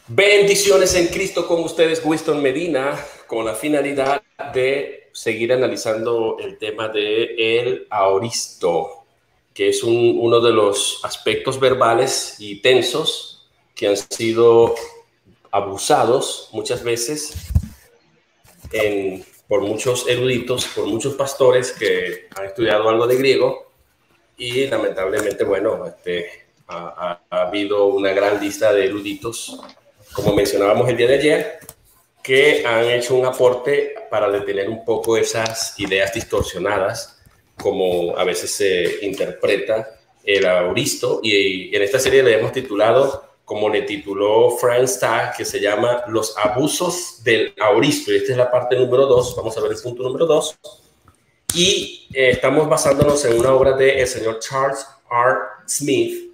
Bendiciones en Cristo con ustedes, Winston Medina, con la finalidad de seguir analizando el tema de el aoristo, que es uno de los aspectos verbales y tensos que han sido abusados muchas veces por muchos eruditos, por muchos pastores que han estudiado algo de griego y lamentablemente, bueno, ha habido una gran lista de eruditos, como mencionábamos el día de ayer, que han hecho un aporte para detener un poco esas ideas distorsionadas, como a veces se interpreta el aoristo, y en esta serie le hemos titulado, como le tituló Frank Starr, que se llama Los abusos del aoristo, y esta es la parte número 2, vamos a ver el punto número 2, y estamos basándonos en una obra del señor Charles R. Smith,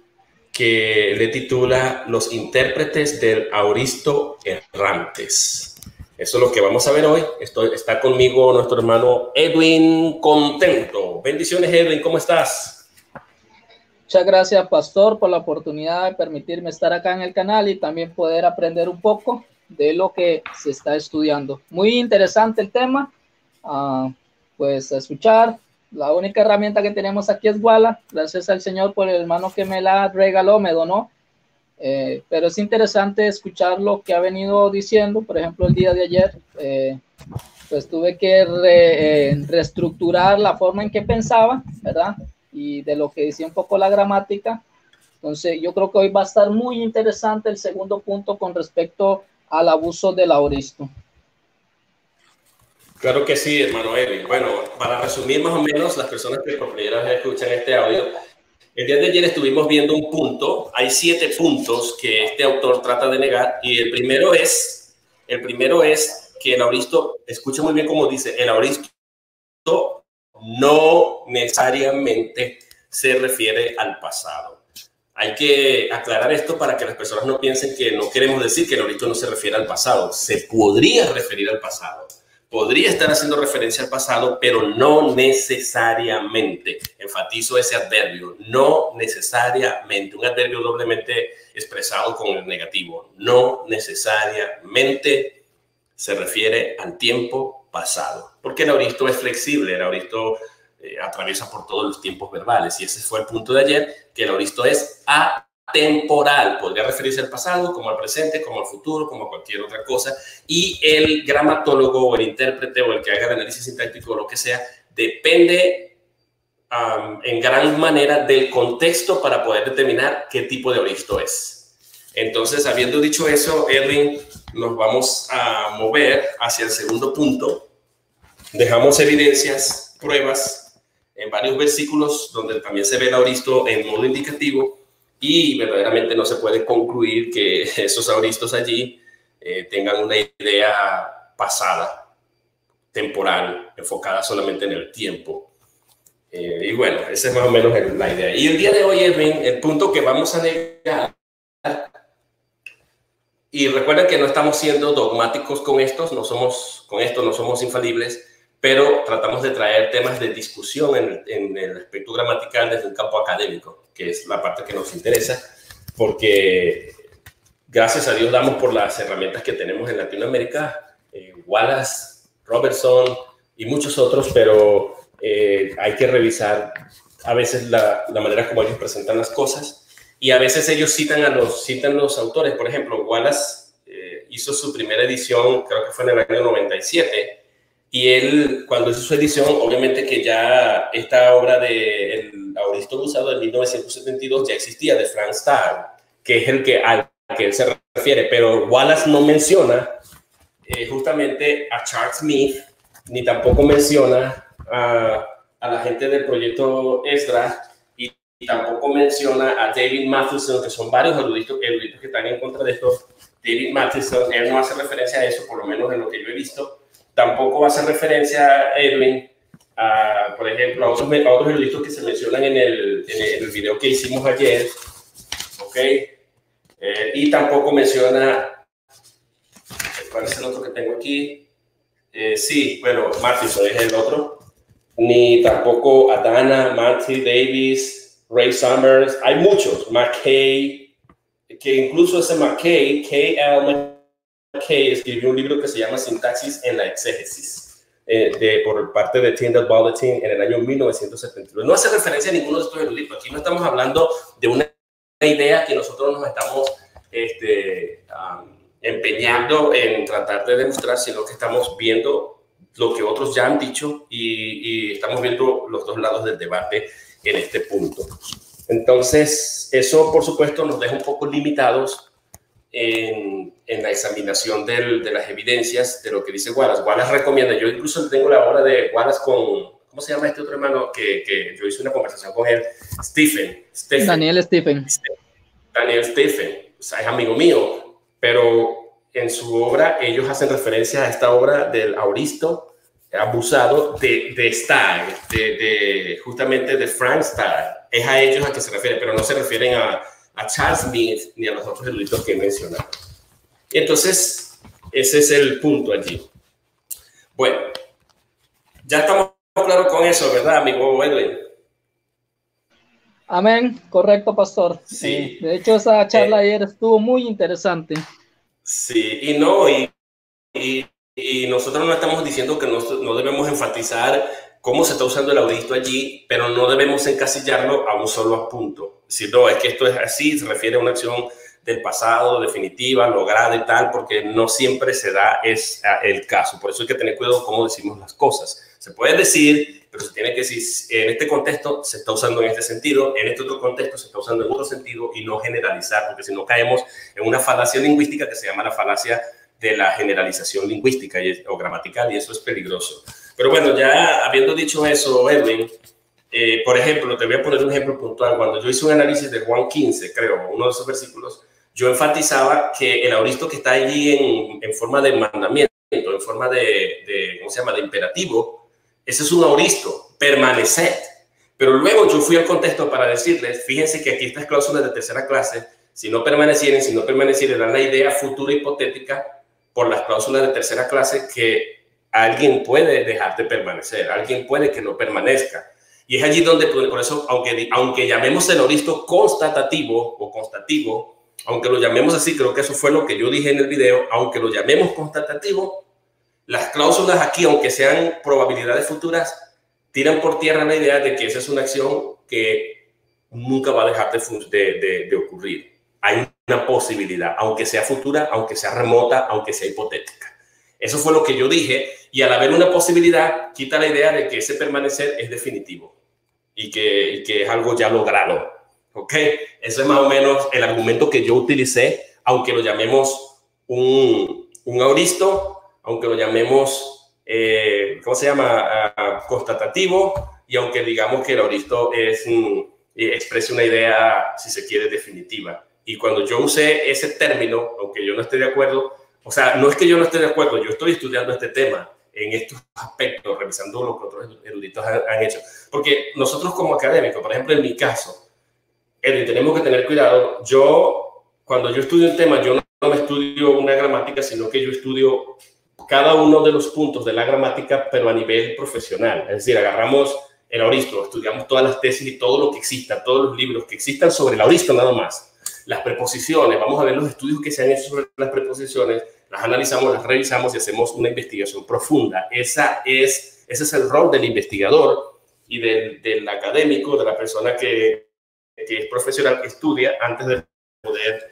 que le titula Los intérpretes del aoristo errantes. Eso es lo que vamos a ver hoy. Está conmigo nuestro hermano Edwin Contento. Bendiciones, Edwin, ¿cómo estás? Muchas gracias, pastor, por la oportunidad de permitirme estar acá en el canal y también poder aprender un poco de lo que se está estudiando. Muy interesante el tema. Pues a escuchar. La única herramienta que tenemos aquí es Wala. Gracias al Señor por el hermano que me la regaló, me donó. Pero es interesante escuchar lo que ha venido diciendo. Por ejemplo, el día de ayer, pues tuve que reestructurar la forma en que pensaba, ¿verdad? Y de lo que decía un poco la gramática. Entonces, yo creo que hoy va a estar muy interesante el segundo punto con respecto al abuso del aoristo. Claro que sí, hermano Edwin. Bueno, para resumir más o menos, las personas que por primera vez escuchan este audio, el día de ayer estuvimos viendo un punto. Hay 7 puntos que este autor trata de negar, y el primero es que el aoristo, escucha muy bien cómo dice, el aoristo no necesariamente se refiere al pasado. Hay que aclarar esto para que las personas no piensen que no queremos decir que el aoristo no se refiere al pasado. Se podría referir al pasado. Podría estar haciendo referencia al pasado, pero no necesariamente. Enfatizo ese adverbio, no necesariamente. Un adverbio doblemente expresado con el negativo. No necesariamente se refiere al tiempo pasado. Porque el aoristo es flexible, el aoristo atraviesa por todos los tiempos verbales. Y ese fue el punto de ayer, que el aoristo es atemporal. Podría referirse al pasado, como al presente, como al futuro, como a cualquier otra cosa. Y el gramatólogo o el intérprete o el que haga el análisis sintáctico o lo que sea, depende en gran manera del contexto para poder determinar qué tipo de aoristo es. Entonces, habiendo dicho eso, Edwin, nos vamos a mover hacia el segundo punto. Dejamos evidencias, pruebas en varios versículos donde también se ve el aoristo en modo indicativo, y verdaderamente no se puede concluir que esos aoristos allí tengan una idea pasada, temporal, enfocada solamente en el tiempo. Y bueno, esa es más o menos la idea. Y el día de hoy, Edwin, el punto que vamos a negar, y recuerden que no estamos siendo dogmáticos con esto, no somos infalibles, pero tratamos de traer temas de discusión en el aspecto gramatical desde un campo académico, que es la parte que nos interesa, porque gracias a Dios damos por las herramientas que tenemos en Latinoamérica, Wallace, Robertson y muchos otros, pero hay que revisar a veces la manera como ellos presentan las cosas, y a veces ellos citan los autores. Por ejemplo, Wallace hizo su primera edición, creo que fue en el año 97, y él, cuando hizo su edición, obviamente que ya esta obra de El aoristo usado en 1972 ya existía, de Frank Starr, que es al que él se refiere, pero Wallace no menciona justamente a Charles Smith, ni tampoco menciona a la gente del proyecto Esdras, y tampoco menciona a David Matheson, que son varios eruditos que están en contra de esto. David Matheson, él no hace referencia a eso, por lo menos en lo que yo he visto. Tampoco hace referencia, Edwin, por ejemplo, a otros eruditos que se mencionan en el video que hicimos ayer, ¿ok? Y tampoco menciona, ¿cuál es el otro que tengo aquí? Sí, bueno, Matheson es el otro. Ni tampoco Adana, Matthew Davis, Ray Summers. Hay muchos, McKay, que incluso ese McKay, K.L. McKay, escribió un libro que se llama Sintaxis en la exégesis, por parte de Tyndall Bulletin en el año 1972. No hace referencia a ninguno de estos eruditos. Aquí no estamos hablando de una idea que nosotros nos estamos empeñando en tratar de demostrar, sino que estamos viendo lo que otros ya han dicho y estamos viendo los dos lados del debate en este punto. Entonces, eso, por supuesto, nos deja un poco limitados en la examinación de las evidencias de lo que dice Wallace. Wallace recomienda, yo incluso tengo la obra de Wallace con, ¿cómo se llama este otro hermano? Que yo hice una conversación con él, Stephen. Daniel Stephen. Daniel Stephen, o sea, es amigo mío, pero en su obra ellos hacen referencia a esta obra del auristo abusado de Stagg, justamente de Frank Stagg. Es a ellos a que se refiere, pero no se refieren a Charles Smith ni a los otros eruditos que he mencionado. Y entonces, ese es el punto allí. Bueno, ya estamos claros con eso, ¿verdad, amigo Edwin? Amén, correcto, pastor. Sí. De hecho, esa charla ayer estuvo muy interesante. Sí, y nosotros no estamos diciendo que no debemos enfatizar cómo se está usando el auristo allí, pero no debemos encasillarlo a un solo punto. Es decir, no, es que esto es así, se refiere a una acción del pasado, definitiva, lograda y tal, porque no siempre se da el caso. Por eso hay que tener cuidado cómo decimos las cosas. Se puede decir, pero se tiene que decir, en este contexto se está usando en este sentido, en este otro contexto se está usando en otro sentido, y no generalizar, porque si no caemos en una falacia lingüística que se llama la falacia de la generalización lingüística o gramatical, y eso es peligroso. Pero bueno, ya habiendo dicho eso, Edwin, por ejemplo, te voy a poner un ejemplo puntual. Cuando yo hice un análisis de Juan 15, creo, uno de esos versículos, yo enfatizaba que el auristo que está allí en forma de mandamiento, en forma ¿cómo se llama?, de imperativo, ese es un auristo, permaneced. Pero luego yo fui al contexto para decirles, fíjense que aquí estas cláusulas de tercera clase, si no permanecieren, dan la idea futura hipotética por las cláusulas de tercera clase que alguien puede dejar de permanecer, alguien puede que no permanezca. Y es allí donde, por eso, aunque llamemos el auristo constatativo o constativo, aunque lo llamemos así, creo que eso fue lo que yo dije en el video, aunque lo llamemos constatativo, las cláusulas aquí, aunque sean probabilidades futuras, tiran por tierra la idea de que esa es una acción que nunca va a dejar de ocurrir. Hay una posibilidad, aunque sea futura, aunque sea remota, aunque sea hipotética. Eso fue lo que yo dije, y al haber una posibilidad, quita la idea de que ese permanecer es definitivo y que es algo ya logrado. ¿Ok? Ese es más o menos el argumento que yo utilicé, aunque lo llamemos un auristo, aunque lo llamemos, ¿cómo se llama?, constatativo, y aunque digamos que el auristo expresa una idea, si se quiere, definitiva. Y cuando yo usé ese término, aunque yo no esté de acuerdo, o sea, no es que yo no esté de acuerdo, yo estoy estudiando este tema en estos aspectos, revisando lo que otros eruditos han hecho. Porque nosotros como académicos, por ejemplo, en mi caso, tenemos que tener cuidado. Cuando yo estudio un tema, yo no me estudio una gramática, sino que yo estudio cada uno de los puntos de la gramática, pero a nivel profesional. Es decir, agarramos el auristo, estudiamos todas las tesis y todo lo que exista, todos los libros que existan sobre el auristo nada más. Las preposiciones, vamos a ver los estudios que se han hecho sobre las preposiciones, las analizamos, las revisamos y hacemos una investigación profunda. Ese es el rol del investigador y del académico, de la persona que es profesional, que estudia antes de poder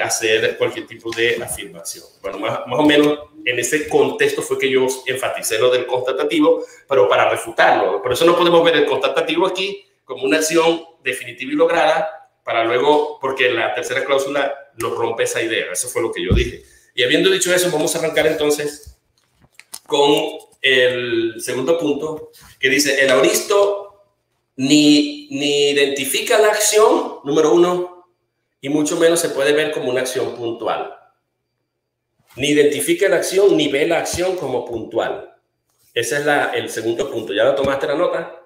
hacer cualquier tipo de afirmación. Bueno, más o menos en ese contexto fue que yo enfaticé lo del constatativo, pero para refutarlo. Por eso no podemos ver el constatativo aquí como una acción definitiva y lograda, para luego, porque la tercera cláusula lo rompe esa idea. Eso fue lo que yo dije. Y habiendo dicho eso, vamos a arrancar entonces con el segundo punto, que dice, el auristo ni identifica la acción, número uno, y mucho menos se puede ver como una acción puntual. Ni identifica la acción, ni ve la acción como puntual. Ese es el segundo punto. ¿Ya lo tomaste la nota?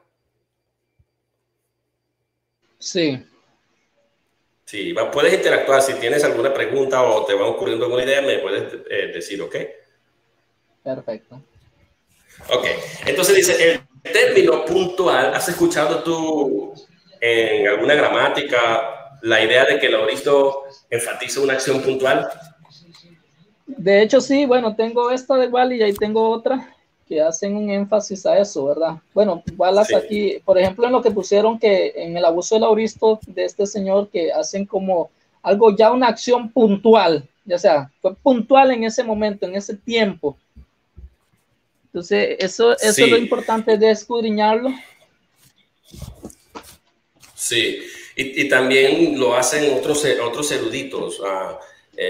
Sí. Sí, puedes interactuar. Si tienes alguna pregunta o te va ocurriendo alguna idea, me puedes decir, ¿ok? Perfecto. Ok, entonces dice, el término puntual, ¿has escuchado tú en alguna gramática la idea de que el auristo enfatiza una acción puntual? De hecho, sí, bueno, tengo esta de Wall y ahí tengo otra que hacen un énfasis a eso, ¿verdad? Bueno, Wallace Sí. aquí, por ejemplo, en lo que pusieron que en el abuso del auristo de este señor, que hacen como algo ya una acción puntual, ya sea, fue puntual en ese momento, en ese tiempo. Entonces, eso es lo importante de escudriñarlo. Sí, y también lo hacen otros eruditos,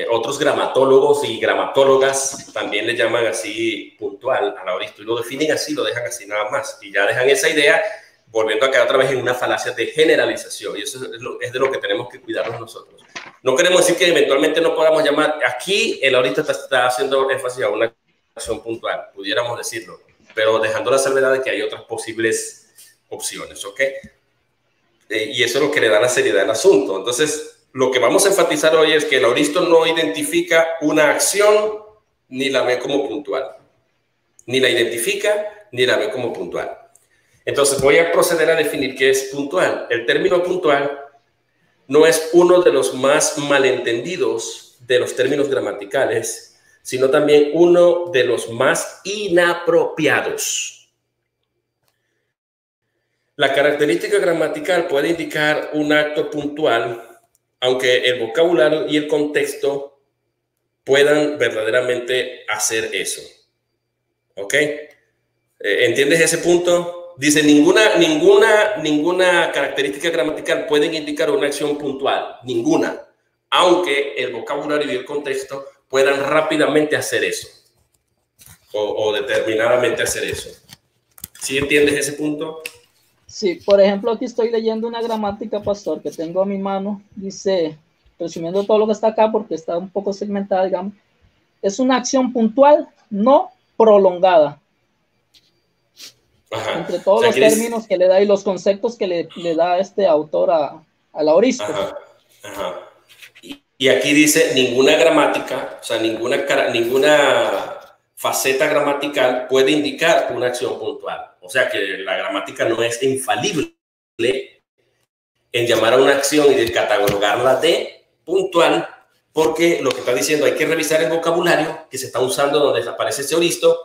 otros gramatólogos y gramatólogas también le llaman así puntual al auristo y lo definen así, lo dejan así nada más y ya dejan esa idea volviendo a quedar otra vez en una falacia de generalización y eso es de lo que tenemos que cuidarnos nosotros. No queremos decir que eventualmente no podamos llamar, aquí el auristo está haciendo énfasis a una acción puntual, pudiéramos decirlo, pero dejando la salvedad de que hay otras posibles opciones, ¿ok? Y eso es lo que le da la seriedad al asunto. Entonces, lo que vamos a enfatizar hoy es que el auristo no identifica una acción ni la ve como puntual. Ni la identifica ni la ve como puntual. Entonces, voy a proceder a definir qué es puntual. El término puntual no es uno de los más malentendidos de los términos gramaticales, sino también uno de los más inapropiados. La característica gramatical puede indicar un acto puntual, aunque el vocabulario y el contexto puedan verdaderamente hacer eso. ¿Ok? ¿Entiendes ese punto? Dice, ninguna característica gramatical puede indicar una acción puntual. Ninguna. Aunque el vocabulario y el contexto puedan rápidamente hacer eso. O determinadamente hacer eso. ¿Sí entiendes ese punto? Sí, por ejemplo, aquí estoy leyendo una gramática, pastor, que tengo a mi mano. Dice, resumiendo todo lo que está acá, porque está un poco segmentada, digamos, es una acción puntual, no prolongada. Ajá. Entre todos los términos que le da y los conceptos que le da este autor al auristo. Ajá. Ajá. Y aquí dice ninguna gramática, o sea, ninguna faceta gramatical puede indicar una acción puntual. O sea que la gramática no es infalible en llamar a una acción y de catalogarla de puntual, porque lo que está diciendo, hay que revisar el vocabulario que se está usando donde aparece ese auristo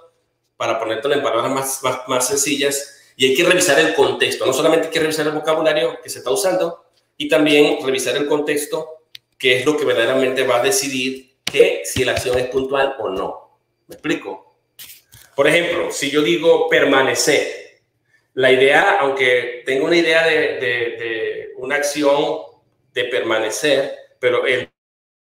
para ponértelo en palabras más sencillas, y hay que revisar el contexto. No solamente hay que revisar el vocabulario que se está usando, y también revisar el contexto, que es lo que verdaderamente va a decidir que si la acción es puntual o no. ¿Me explico? Por ejemplo, si yo digo permanecer, la idea, aunque tengo una idea de una acción de permanecer, pero el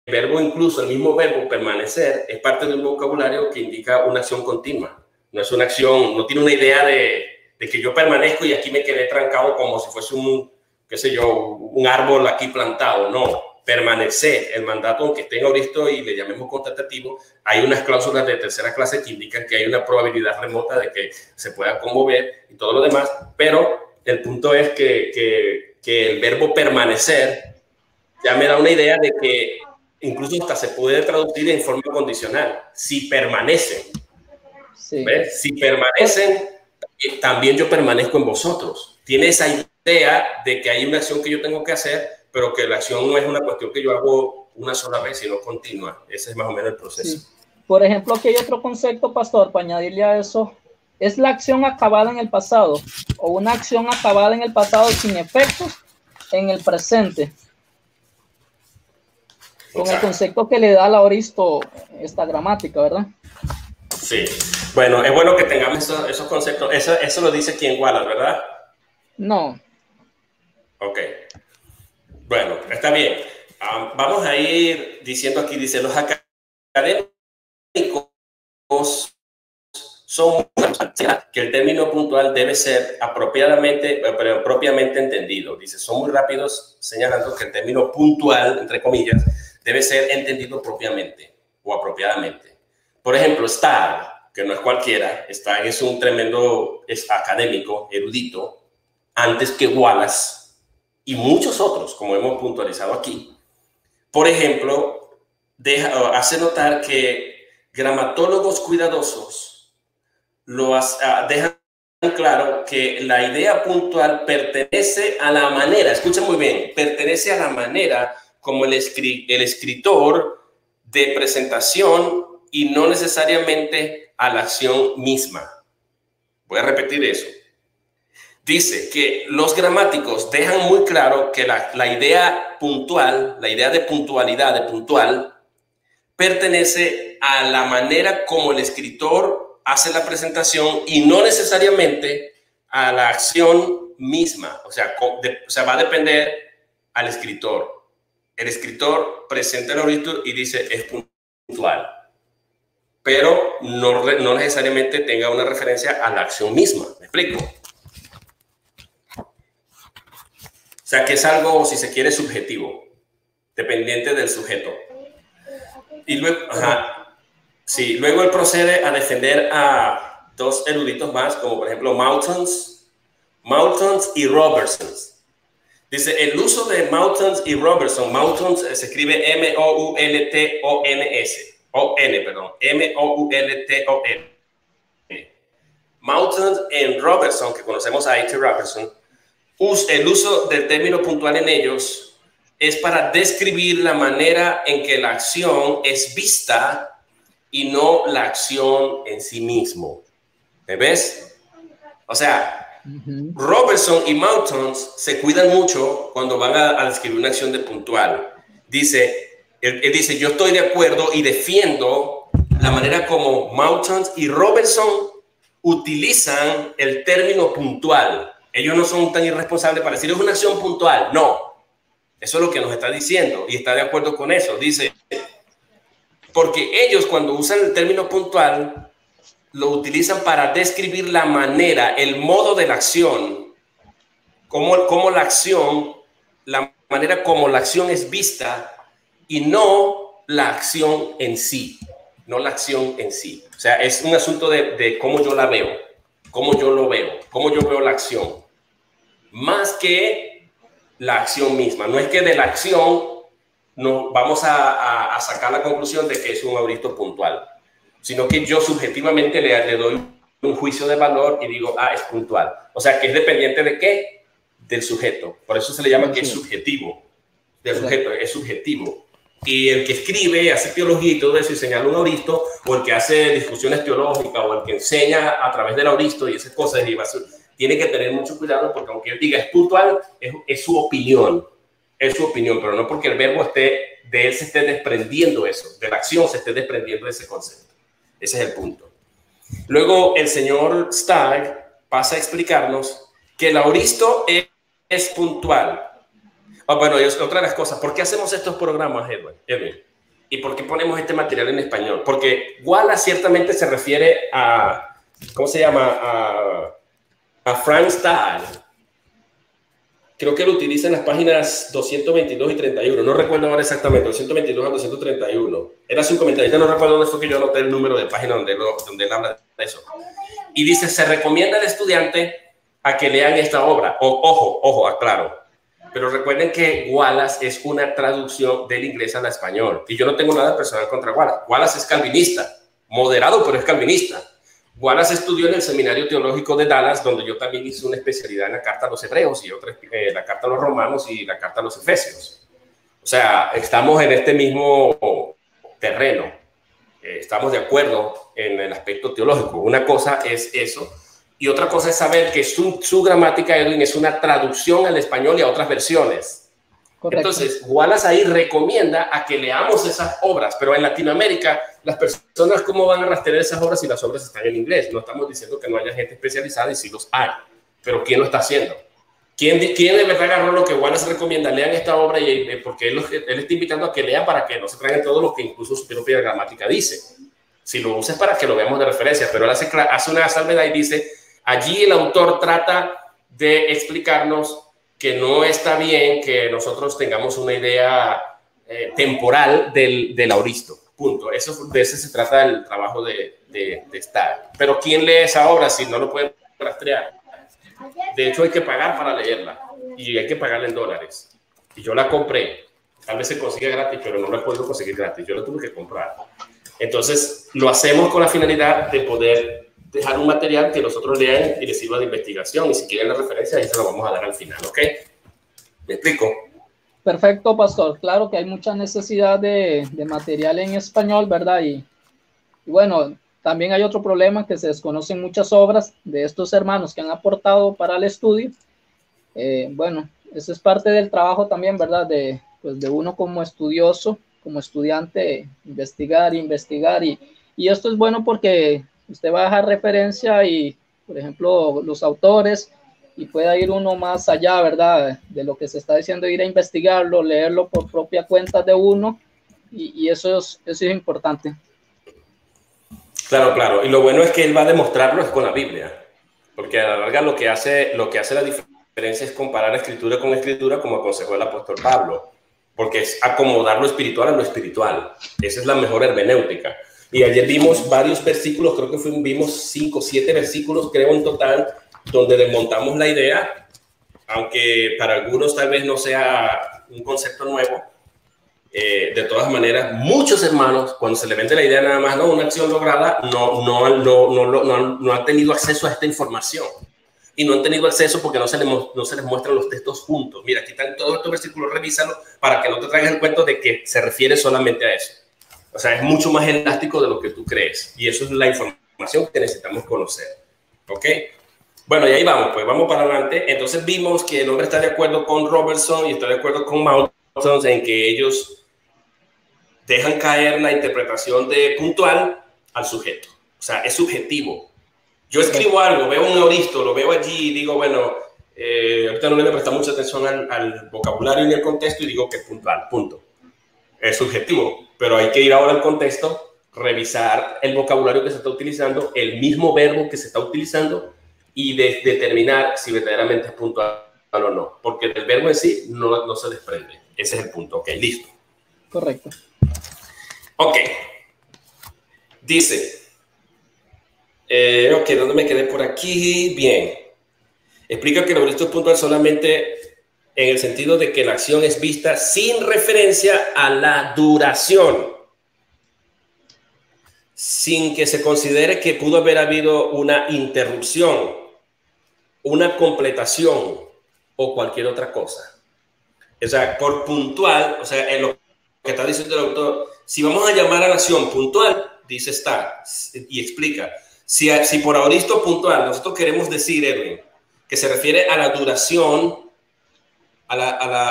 verbo, incluso el mismo verbo permanecer, es parte de un vocabulario que indica una acción continua. No es una acción, no tiene una idea de que yo permanezco y aquí me quedé trancado como si fuese qué sé yo, un árbol aquí plantado. No, permanecer, el mandato, aunque esté en auristo y le llamemos constatativo, hay unas cláusulas de tercera clase que indican que hay una probabilidad remota de que se pueda conmover y todo lo demás, pero el punto es que el verbo permanecer ya me da una idea de que incluso hasta se puede traducir en forma condicional. Si permanecen, sí. ¿Ves? Si permanecen, también yo permanezco en vosotros. Tiene esa idea de que hay una acción que yo tengo que hacer, pero que la acción no es una cuestión que yo hago una sola vez, sino continua. Ese es más o menos el proceso. Sí. Por ejemplo, aquí hay otro concepto, pastor, para añadirle a eso. Es la acción acabada en el pasado o una acción acabada en el pasado sin efectos en el presente. Con el concepto que le da al auristo esta gramática, ¿verdad? Sí. Bueno, es bueno que tengamos esos conceptos. Eso lo dice aquí en Wallace, ¿verdad? No. Ok. Bueno, está bien. Vamos a ir diciendo aquí, dice, los académicos son que el término puntual debe ser propiamente entendido. Dice, son muy rápidos señalando que el término puntual, entre comillas, debe ser entendido propiamente o apropiadamente. Por ejemplo, Starr, que no es cualquiera, Starr es un tremendo académico, erudito, antes que Wallace y muchos otros, como hemos puntualizado aquí. Por ejemplo, hace notar que gramatólogos cuidadosos dejan claro que la idea puntual pertenece a la manera, escuchen muy bien, pertenece a la manera como el escritor de presentación y no necesariamente a la acción misma. Voy a repetir eso. Dice que los gramáticos dejan muy claro que la idea puntual, la idea de puntualidad, de puntual, pertenece a la manera como el escritor hace la presentación y no necesariamente a la acción misma. O sea, va a depender al escritor. El escritor presenta el orito y dice es puntual, pero no necesariamente tenga una referencia a la acción misma. ¿Me explico? O sea, que es algo, si se quiere, subjetivo, dependiente del sujeto. Y luego, luego él procede a defender a dos eruditos más, como por ejemplo Moultons y Robertson. Dice, el uso de Moultons y Robertson, Moultons se escribe M-O-U-L-T-O-N-S, M-O-U-L-T-O-N. Moultons y Robertson, que conocemos a H. Robertson, el uso del término puntual en ellos es para describir la manera en que la acción es vista y no la acción en sí mismo. ¿Me ves? O sea, Robertson y Moultons se cuidan mucho cuando van a describir una acción de puntual. Él dice, yo estoy de acuerdo y defiendo la manera como Moultons y Robertson utilizan el término puntual. Ellos no son tan irresponsables para decir es una acción puntual. No, eso es lo que nos está diciendo y está de acuerdo con eso. Dice, porque ellos cuando usan el término puntual lo utilizan para describir la manera, el modo de la acción, cómo la acción, la manera como la acción es vista y no la acción en sí, no la acción en sí. O sea, es un asunto de cómo yo la veo, cómo yo lo veo, cómo yo veo la acción. Más que la acción misma. No es que de la acción no vamos a sacar la conclusión de que es un auristo puntual, sino que yo subjetivamente le doy un juicio de valor y digo, es puntual. O sea, que es dependiente de ¿qué? Del sujeto. Por eso se le llama que es subjetivo. Del sujeto, es subjetivo. Y el que escribe, hace teología y todo eso y señala un auristo, o el que hace discusiones teológicas, o el que enseña a través del auristo y esas cosas, y tiene que tener mucho cuidado porque aunque él diga es puntual, es su opinión. Es su opinión, pero no porque el verbo de él se esté desprendiendo eso, de la acción se esté desprendiendo de ese concepto. Ese es el punto. Luego el señor Stagg pasa a explicarnos que el auristo es puntual. Bueno, y otra de las cosas, ¿por qué hacemos estos programas, Edwin? ¿Y por qué ponemos este material en español? Porque Wallace ciertamente se refiere a, ¿cómo se llama? A Frank Stagg. Creo que lo utiliza en las páginas 222 y 31. No recuerdo ahora exactamente, 222 a 231. Era su comentario. Ya no recuerdo dónde fue que yo anoté el número de página donde él habla de eso. Y dice, se recomienda al estudiante a que lean esta obra. Ojo, aclaro. Pero recuerden que Wallace es una traducción del inglés al español. Y yo no tengo nada personal contra Wallace. Wallace es calvinista. Moderado, pero es calvinista. Wallace estudió en el Seminario Teológico de Dallas, donde yo también hice una especialidad en la Carta a los Hebreos y otra, la Carta a los Romanos y la Carta a los Efesios. O sea, estamos en este mismo terreno. Estamos de acuerdo en el aspecto teológico. Una cosa es eso y otra cosa es saber que su gramática, Edwin, es una traducción al español y a otras versiones. Correcto. Entonces, Wallace ahí recomienda a que leamos esas obras, pero en Latinoamérica las personas ¿cómo van a rastrear esas obras si las obras están en inglés? No estamos diciendo que no haya gente especializada y sí los hay, pero ¿quién lo está haciendo? ¿Quién de verdad agarró lo que Wallace recomienda? Lean esta obra porque él está invitando a que lean para que no se traigan todo lo que incluso su propia gramática dice. Si lo usa es para que lo veamos de referencia, pero él hace una salvedad y dice, allí el autor trata de explicarnos que no está bien que nosotros tengamos una idea temporal del auristo. Punto. De eso se trata el trabajo de Stagg. Pero ¿quién lee esa obra si no lo pueden rastrear? De hecho, hay que pagar para leerla y hay que pagarla en $. Y yo la compré. Tal vez se consigue gratis, pero no la he podido conseguir gratis. Yo la tuve que comprar. Entonces, lo hacemos con la finalidad de poder dejar un material que nosotros lean y les sirva de investigación. Y si quieren la referencia, ahí se lo vamos a dar al final, ¿ok? ¿Me explico? Perfecto, pastor. Claro que hay mucha necesidad de material en español, ¿verdad? Y bueno, también hay otro problema, que se desconocen muchas obras de estos hermanos que han aportado para el estudio. Bueno, eso es parte del trabajo también, ¿verdad? Pues de uno como estudioso, como estudiante, investigar y esto es bueno porque usted va a dejar referencia y, por ejemplo, los autores, y pueda ir uno más allá, ¿verdad? De lo que se está diciendo, ir a investigarlo, leerlo por propia cuenta de uno, y eso es importante. Claro, claro. Y lo bueno es que él va a demostrarlo es con la Biblia, porque a la larga lo que hace la diferencia es comparar escritura con escritura, como aconsejó el apóstol Pablo, porque es acomodar lo espiritual a lo espiritual. Esa es la mejor hermenéutica. Y ayer vimos varios versículos, creo que vimos 5 o 7 versículos, creo en total, donde desmontamos la idea, aunque para algunos tal vez no sea un concepto nuevo. De todas maneras, muchos hermanos, cuando se le vende la idea nada más, no, una acción lograda, no han tenido acceso a esta información. Y no han tenido acceso porque no se les muestran los textos juntos. Mira, aquí están todos estos versículos, revísalo para que no te traigas el cuento de que se refiere solamente a eso. O sea, es mucho más elástico de lo que tú crees. Y eso es la información que necesitamos conocer. ¿Ok? Bueno, y ahí vamos, pues vamos para adelante. Entonces vimos que el hombre está de acuerdo con Robertson y está de acuerdo con Moulton en que ellos dejan caer la interpretación de puntual al sujeto. O sea, es subjetivo. Yo escribo algo, veo un auristo, lo veo allí y digo, bueno, ahorita no le presta mucha atención al vocabulario y el contexto y digo que es puntual, punto. Es subjetivo, pero hay que ir ahora al contexto, revisar el vocabulario que se está utilizando, el mismo verbo que se está utilizando y determinar si verdaderamente es puntual o no, porque del verbo en sí no se desprende. Ese es el punto. Ok, listo. Correcto. Ok. Dice, ok, ¿dónde me quedé por aquí? Bien. Explica que el auristo es puntual solamente en el sentido de que la acción es vista sin referencia a la duración, sin que se considere que pudo haber habido una interrupción, una completación o cualquier otra cosa. O sea, por puntual, o sea, en lo que está diciendo el autor, si vamos a llamar a la acción puntual, dice está, y explica, si por auristo puntual nosotros queremos decir, Edwin, que se refiere a la duración,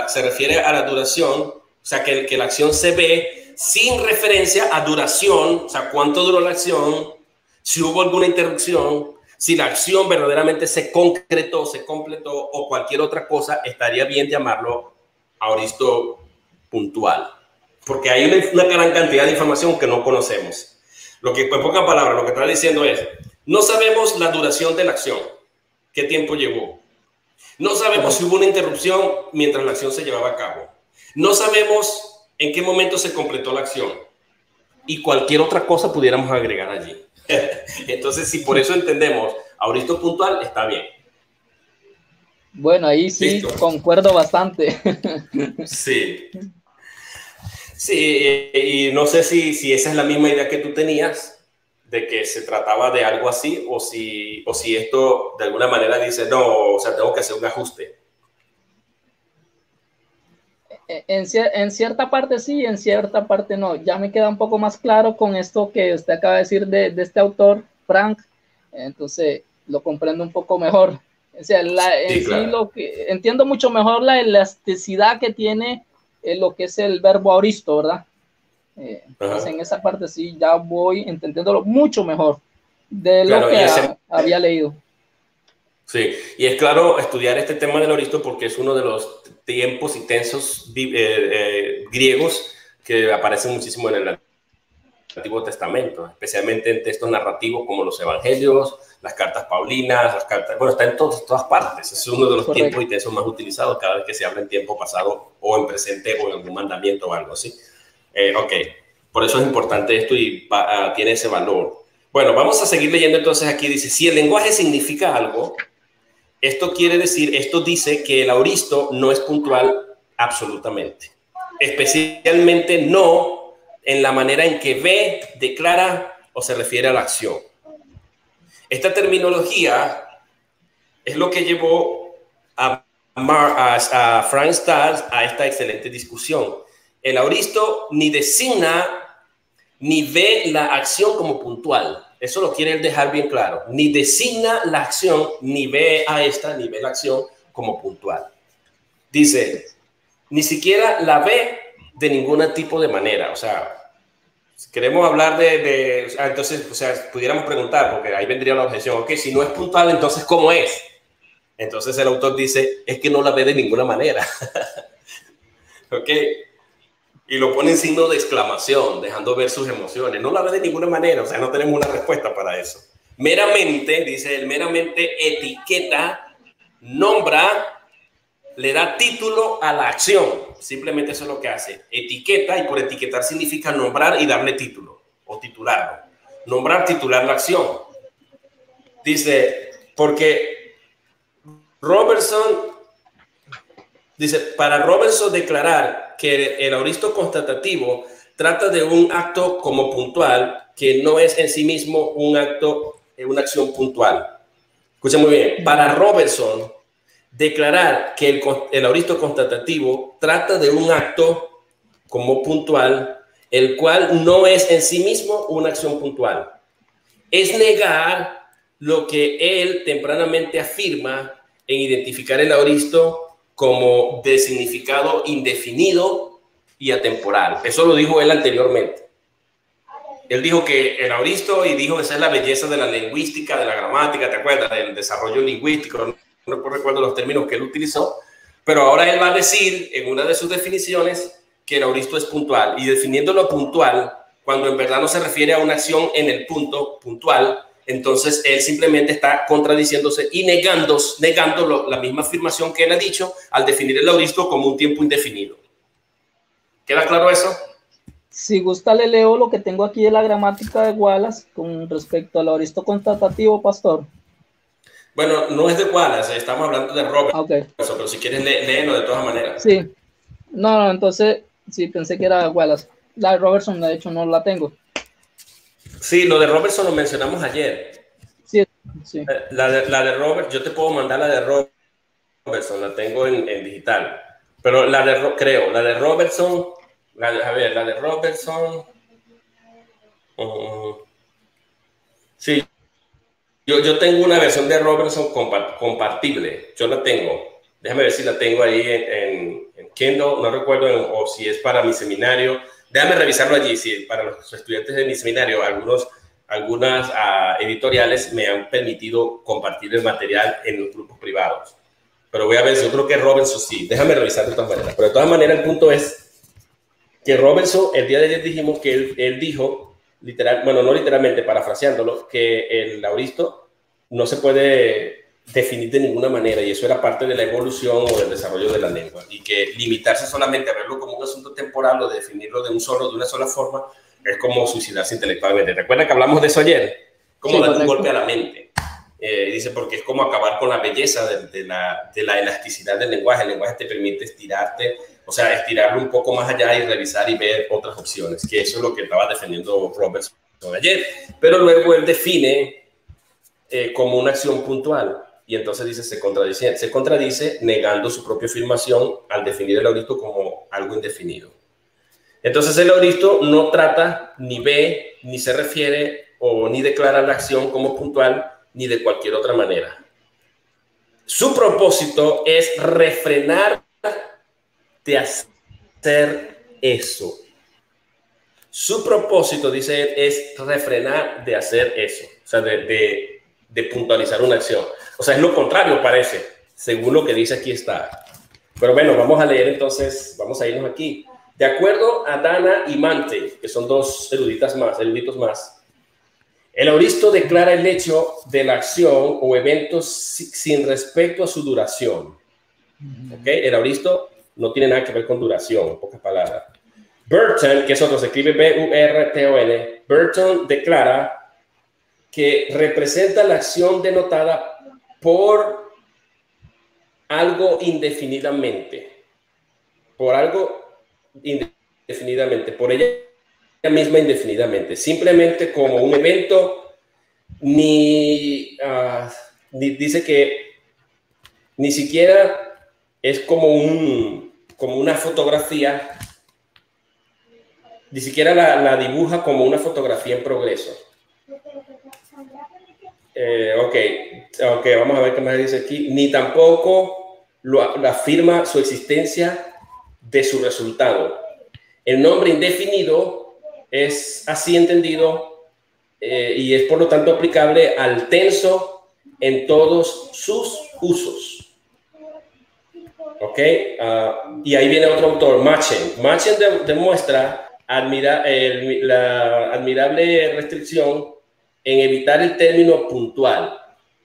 se refiere a la duración, o sea, que la acción se ve sin referencia a duración, o sea, cuánto duró la acción, si hubo alguna interrupción, si la acción verdaderamente se concretó, se completó o cualquier otra cosa, estaría bien llamarlo auristo puntual, porque hay una gran cantidad de información que no conocemos. Lo que, en pocas palabras, lo que está diciendo es, no sabemos la duración de la acción, qué tiempo llevó. No sabemos si hubo una interrupción mientras la acción se llevaba a cabo. No sabemos en qué momento se completó la acción. Y cualquier otra cosa pudiéramos agregar allí. Entonces, si por eso entendemos auristo puntual, está bien. Bueno, ahí sí, ¿listo? Concuerdo bastante. Sí. Sí, y no sé si esa es la misma idea que tú tenías, de que se trataba de algo así, o si esto de alguna manera dice, no, o sea, tengo que hacer un ajuste. En cierta parte sí, en cierta parte no. Ya me queda un poco más claro con esto que usted acaba de decir de este autor, Frank. Entonces, lo comprendo un poco mejor. O sea, claro. Entiendo mucho mejor la elasticidad que tiene lo que es el verbo auristo, ¿verdad? Entonces, en esa parte sí ya voy entendiéndolo mucho mejor de lo que había leído. Sí, y es claro estudiar este tema del auristo porque es uno de los tiempos y tensos griegos que aparecen muchísimo en el Antiguo Testamento, especialmente en textos narrativos como los evangelios, las cartas paulinas, las cartas, bueno, está en todas partes. Es uno de los tiempos y tensos más utilizados cada vez que se habla en tiempo pasado o en presente o en algún mandamiento o algo así. Ok, por eso es importante esto y tiene ese valor. Bueno, vamos a seguir leyendo entonces aquí. Dice, si el lenguaje significa algo, esto dice que el auristo no es puntual absolutamente, especialmente no en la manera en que ve, declara o se refiere a la acción. Esta terminología es lo que llevó a Frank Stahl a esta excelente discusión. El auristo ni designa ni ve la acción como puntual. Eso lo quiere él dejar bien claro. Ni designa la acción, ni ve a esta, ni ve la acción como puntual. Dice, ni siquiera la ve de ningún tipo de manera. O sea, si queremos hablar entonces, o sea, pudiéramos preguntar, porque ahí vendría la objeción, ok, si no es puntual, entonces, ¿cómo es? Entonces el autor dice, es que no la ve de ninguna manera. Ok. Y lo pone en signo de exclamación, dejando ver sus emociones. No la ve de ninguna manera, o sea, no tenemos una respuesta para eso. Meramente, dice él, meramente etiqueta, nombra, le da título a la acción. Simplemente eso es lo que hace. Etiqueta, y por etiquetar significa nombrar y darle título, o titularlo. Nombrar, titular la acción. Dice, porque Robertson... Dice, para Robertson declarar que el auristo constatativo trata de un acto como puntual que no es en sí mismo un acto, una acción puntual. Escucha muy bien. Para Robertson declarar que el auristo constatativo trata de un acto como puntual, el cual no es en sí mismo una acción puntual. Es negar lo que él tempranamente afirma en identificar el auristo como de significado indefinido y atemporal. Eso lo dijo él anteriormente. Él dijo que el auristo, y dijo que esa es la belleza de la lingüística, de la gramática, ¿te acuerdas? Del desarrollo lingüístico, no recuerdo los términos que él utilizó, pero ahora él va a decir en una de sus definiciones que el auristo es puntual, y definiendo lo puntual, cuando en verdad no se refiere a una acción en el punto puntual, entonces él simplemente está contradiciéndose y negando la misma afirmación que él ha dicho al definir el auristo como un tiempo indefinido. ¿Queda claro eso? Si gusta, le leo lo que tengo aquí de la gramática de Wallace con respecto al auristo constatativo, pastor. Bueno, no es de Wallace, estamos hablando de Robert. Okay. Pero si quieres, léelo de todas maneras. Sí. No, entonces, sí, pensé que era Wallace. La de Robertson, de hecho, no la tengo. Sí, lo de Robertson lo mencionamos ayer. Sí, sí. La de Robert, yo te puedo mandar la de Robertson, la tengo en digital. Pero la de Robertson, la de Robertson. Sí, yo tengo una versión de Robertson compartible. Yo la tengo. Déjame ver si la tengo ahí en Kindle. No recuerdo o si es para mi seminario. Déjame revisarlo allí. Si para los estudiantes de mi seminario, algunas editoriales me han permitido compartir el material en los grupos privados. Pero voy a ver, yo creo que Robertson sí. Déjame revisar de todas maneras. Pero de todas maneras, el punto es que Robertson, el día de ayer dijimos que él dijo, no literalmente, parafraseándolo, que el auristo no se puede definir de ninguna manera, y eso era parte de la evolución o del desarrollo de la lengua, y que limitarse solamente a verlo como un asunto temporal o definirlo de una sola forma es como suicidarse intelectualmente. ¿Recuerdan que hablamos de eso ayer? Como dar un golpe a la mente. Dice, porque es como acabar con la belleza de la elasticidad del lenguaje. El lenguaje te permite estirarte, o sea, estirarlo un poco más allá y revisar y ver otras opciones, que eso es lo que estaba defendiendo Robertson ayer. Pero luego él define como una acción puntual, y entonces dice, se contradice negando su propia afirmación al definir el auristo como algo indefinido. Entonces el auristo no trata, ni ve, ni se refiere o ni declara la acción como puntual, ni de cualquier otra manera. Su propósito es refrenar de hacer eso. Su propósito, dice él, es refrenar de hacer eso, o sea, de puntualizar una acción. O sea, es lo contrario, parece, según lo que dice aquí está. Pero bueno, vamos a leer entonces, vamos a irnos aquí. De acuerdo a Dana y Mante, que son dos eruditos más, el auristo declara el hecho de la acción o evento sin respecto a su duración. ¿Okay? El auristo no tiene nada que ver con duración, en pocas palabras. Burton, que es otro, se escribe B-U-R-T-O-N, Burton declara que representa la acción denotada por algo indefinidamente. Por algo indefinidamente, por ella misma indefinidamente, simplemente como un evento dice que ni siquiera es como una fotografía, ni siquiera la dibuja como una fotografía en progreso. Ok, vamos a ver qué más dice aquí. Ni tampoco afirma su existencia de su resultado. El nombre indefinido es así entendido y es por lo tanto aplicable al tenso en todos sus usos. Ok, y ahí viene otro autor, Machen. Machen demuestra la admirable restricción en evitar el término puntual.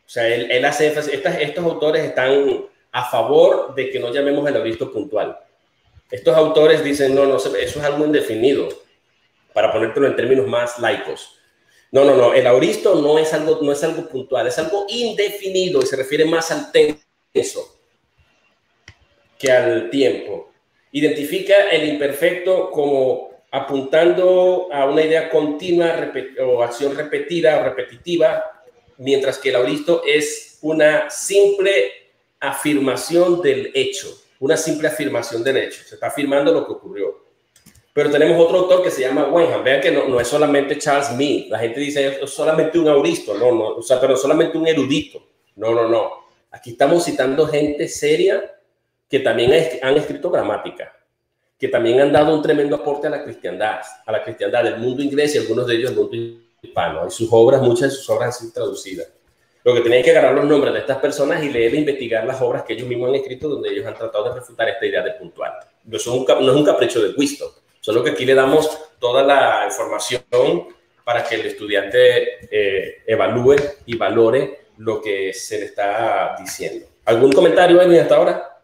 O sea, él hace énfasis. Estos autores están a favor de que no llamemos el auristo puntual. Estos autores dicen, no, eso es algo indefinido, para ponértelo en términos más laicos. No, el auristo no es algo puntual, es algo indefinido y se refiere más al tenso que al tiempo. Identifica el imperfecto como apuntando a una idea continua o acción repetida o repetitiva, mientras que el auristo es una simple afirmación del hecho, se está afirmando lo que ocurrió. Pero tenemos otro autor que se llama Wenham. Vean que no es solamente Charles Mead. La gente dice es solamente un auristo, pero solamente un erudito. No. Aquí estamos citando gente seria que también han escrito gramática, que también han dado un tremendo aporte a la cristiandad del mundo inglés y algunos de ellos del mundo hispano. Y muchas de sus obras han sido traducidas. Lo que tienen que agarrar los nombres de estas personas y leer e investigar las obras que ellos mismos han escrito, donde ellos han tratado de refutar esta idea de puntual. No es un capricho de Winston, solo que aquí le damos toda la información para que el estudiante evalúe y valore lo que se le está diciendo. ¿Algún comentario, Edwin, hasta ahora?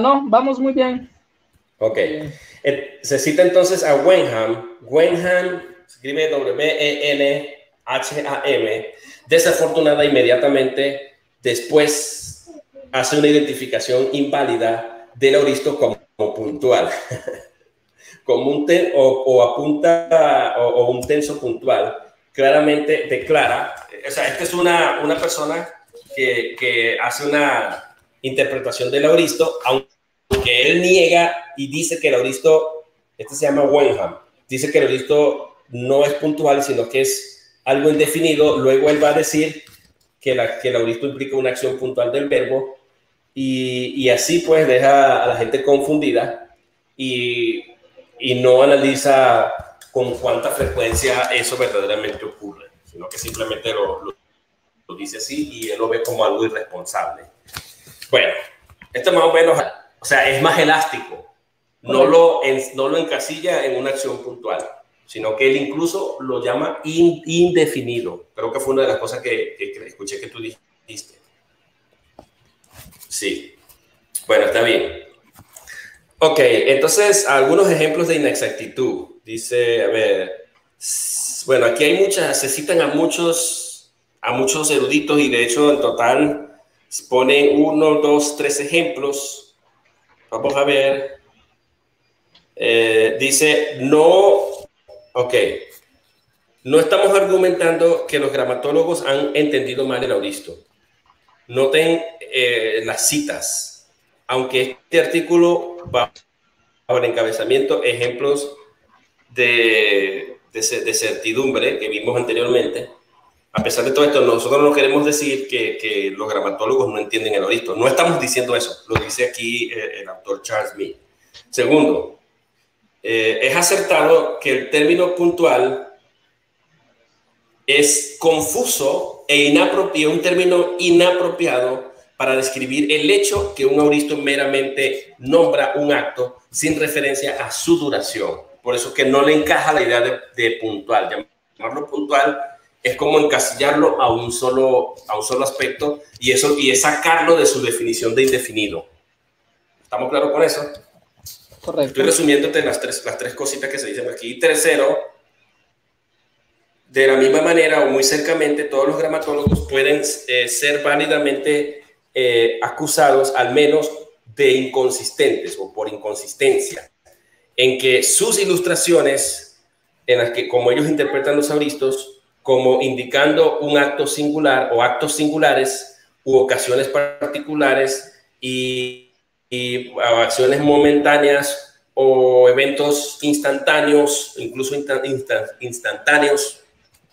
No, vamos muy bien. Ok. Se cita entonces a Wenham. Wenham se escribe W-E-N-H-A-M. Desafortunada, inmediatamente después hace una identificación inválida del auristo como puntual. Como un un tenso puntual. Claramente declara, o sea, esta es una persona que hace una interpretación del auristo, aunque él niega y dice que el auristo, este se llama Wenham, dice que el auristo no es puntual, sino que es algo indefinido. Luego él va a decir que el auristo implica una acción puntual del verbo y así pues deja a la gente confundida y no analiza con cuánta frecuencia eso verdaderamente ocurre, sino que simplemente lo dice así y él lo ve como algo irresponsable. Bueno, esto más o menos, o sea, es más elástico. No lo encasilla en una acción puntual, sino que él incluso lo llama indefinido. Creo que fue una de las cosas que escuché que tú dijiste. Sí. Bueno, está bien. Ok, entonces, algunos ejemplos de inexactitud. Dice, a ver, bueno, aquí hay se citan a muchos eruditos y de hecho en total ponen 1, 2, 3 ejemplos. Vamos a ver. Dice, no estamos argumentando que los gramatólogos han entendido mal el auristo. Noten las citas. Aunque este artículo va por encabezamiento ejemplos de certidumbre que vimos anteriormente, a pesar de todo esto, nosotros no queremos decir que los gramatólogos no entienden el auristo. No estamos diciendo eso. Lo dice aquí el autor Charles Mead. Segundo, es acertado que el término puntual es confuso e inapropiado, un término inapropiado para describir el hecho que un auristo meramente nombra un acto sin referencia a su duración. Por eso que no le encaja la idea de puntual. Llamarlo puntual es como encasillarlo a un solo aspecto y es sacarlo de su definición de indefinido. ¿Estamos claros con eso? Correcto. Estoy resumiéndote las tres cositas que se dicen aquí. Tercero, de la misma manera o muy cercamente, todos los gramatólogos pueden ser válidamente acusados al menos de inconsistentes o por inconsistencia, en que sus ilustraciones, en las que como ellos interpretan los auristos, como indicando un acto singular o actos singulares u ocasiones particulares y acciones momentáneas o eventos instantáneos, incluso instantáneos,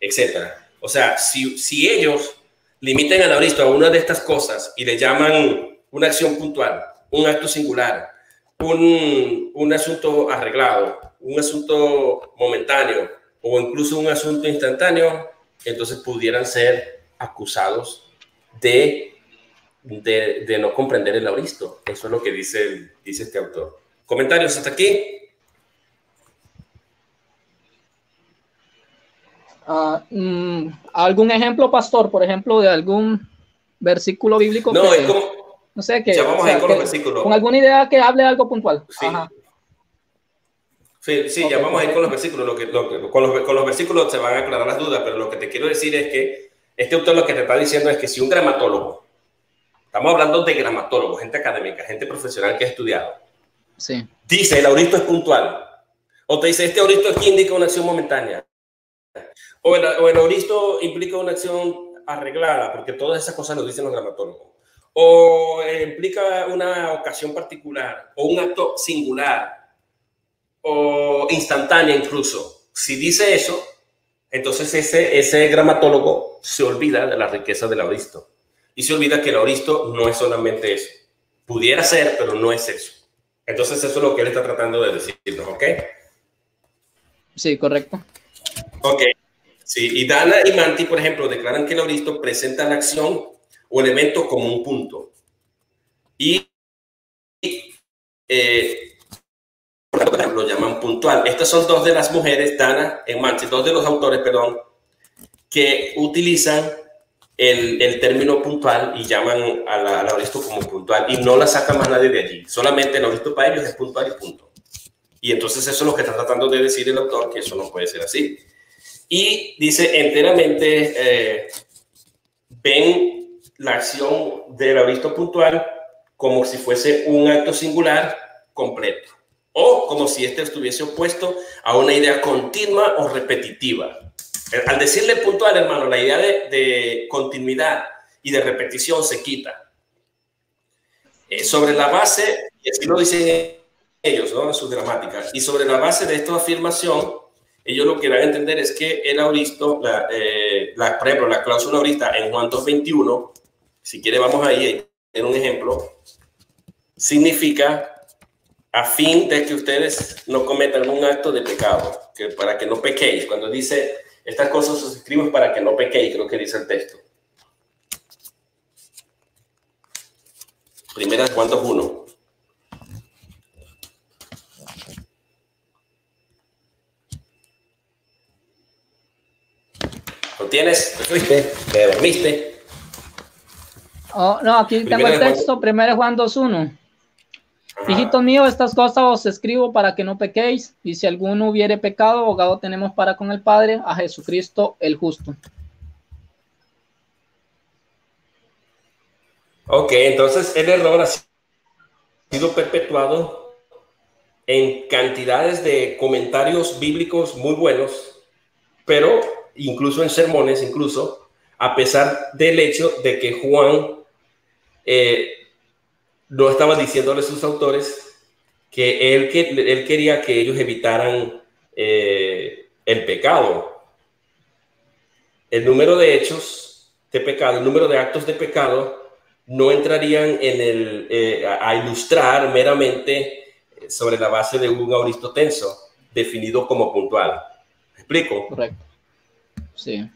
etc. O sea, si ellos limiten al auristo a una de estas cosas y le llaman una acción puntual, un acto singular, un asunto arreglado, un asunto momentáneo o incluso un asunto instantáneo, entonces pudieran ser acusados de no comprender el auristo. Eso es lo que dice este autor. ¿Comentarios hasta aquí? ¿Algún ejemplo, pastor, por ejemplo, de algún versículo bíblico? No, que, es como... No sé, que, ya vamos o sea, a ir con los versículos. Con alguna idea que hable algo puntual. Sí. Ajá. Sí, Okay, ya vamos a ir con los versículos. Con los versículos se van a aclarar las dudas, pero lo que te quiero decir es que este autor lo que te está diciendo es que si un gramatólogo, estamos hablando de gramatólogo, gente académica, gente profesional que ha estudiado, sí, dice el auristo es puntual, o te dice este auristo aquí indica una acción momentánea, o el auristo implica una acción arreglada, porque todas esas cosas lo dicen los gramatólogos, o implica una ocasión particular, o un acto singular, o instantánea incluso. Si dice eso, entonces ese gramatólogo se olvida de la riqueza del auristo y se olvida que el auristo no es solamente eso. Pudiera ser, pero no es eso. Entonces eso es lo que él está tratando de decirnos, ¿ok? Sí, correcto. Ok. Sí, y Dana y Manti, por ejemplo, declaran que el auristo presenta la acción o el evento como un punto. Y lo llaman puntual. Estas son dos de las mujeres, Dana y Manti, dos de los autores, perdón, que utilizan el término puntual y llaman al auristo como puntual y no la saca más nadie de allí. Solamente el auristo para ellos es puntual y punto. Y entonces eso es lo que está tratando de decir el autor, que eso no puede ser así. Y dice enteramente, ven la acción del auristo puntual como si fuese un acto singular completo o como si este estuviese opuesto a una idea continua o repetitiva. Al decirle puntual, hermano, la idea de continuidad y de repetición se quita. Sobre la base, y así lo dicen ellos, ¿no?, en sus gramáticas, y sobre la base de esta afirmación, ellos lo que dan a entender es que el auristo, por ejemplo, la cláusula aurista en Juan 2:21, si quiere vamos ahí en un ejemplo, significa a fin de que ustedes no cometan un acto de pecado, que para que no pequéis. Cuando dice estas cosas os escribo para que no pequéis, creo que dice el texto. Primera Juan 2:1. ¿Lo tienes? ¿Te fuiste? ¿Te dormiste? Oh, no, aquí tengo el texto, 1 Juan 2:1. Hijitos míos, estas cosas os escribo para que no pequéis, y si alguno hubiere pecado, abogado tenemos para con el Padre, a Jesucristo el justo. Ok, entonces el error ha sido perpetuado en cantidades de comentarios bíblicos muy buenos, pero incluso en sermones, incluso, a pesar del hecho de que Juan no estaba diciéndole a sus autores que él quería que ellos evitaran el pecado. El número de hechos de pecado, el número de actos de pecado no entrarían en a ilustrar meramente sobre la base de un auristo tenso definido como puntual. ¿Me explico? Correcto. Sí.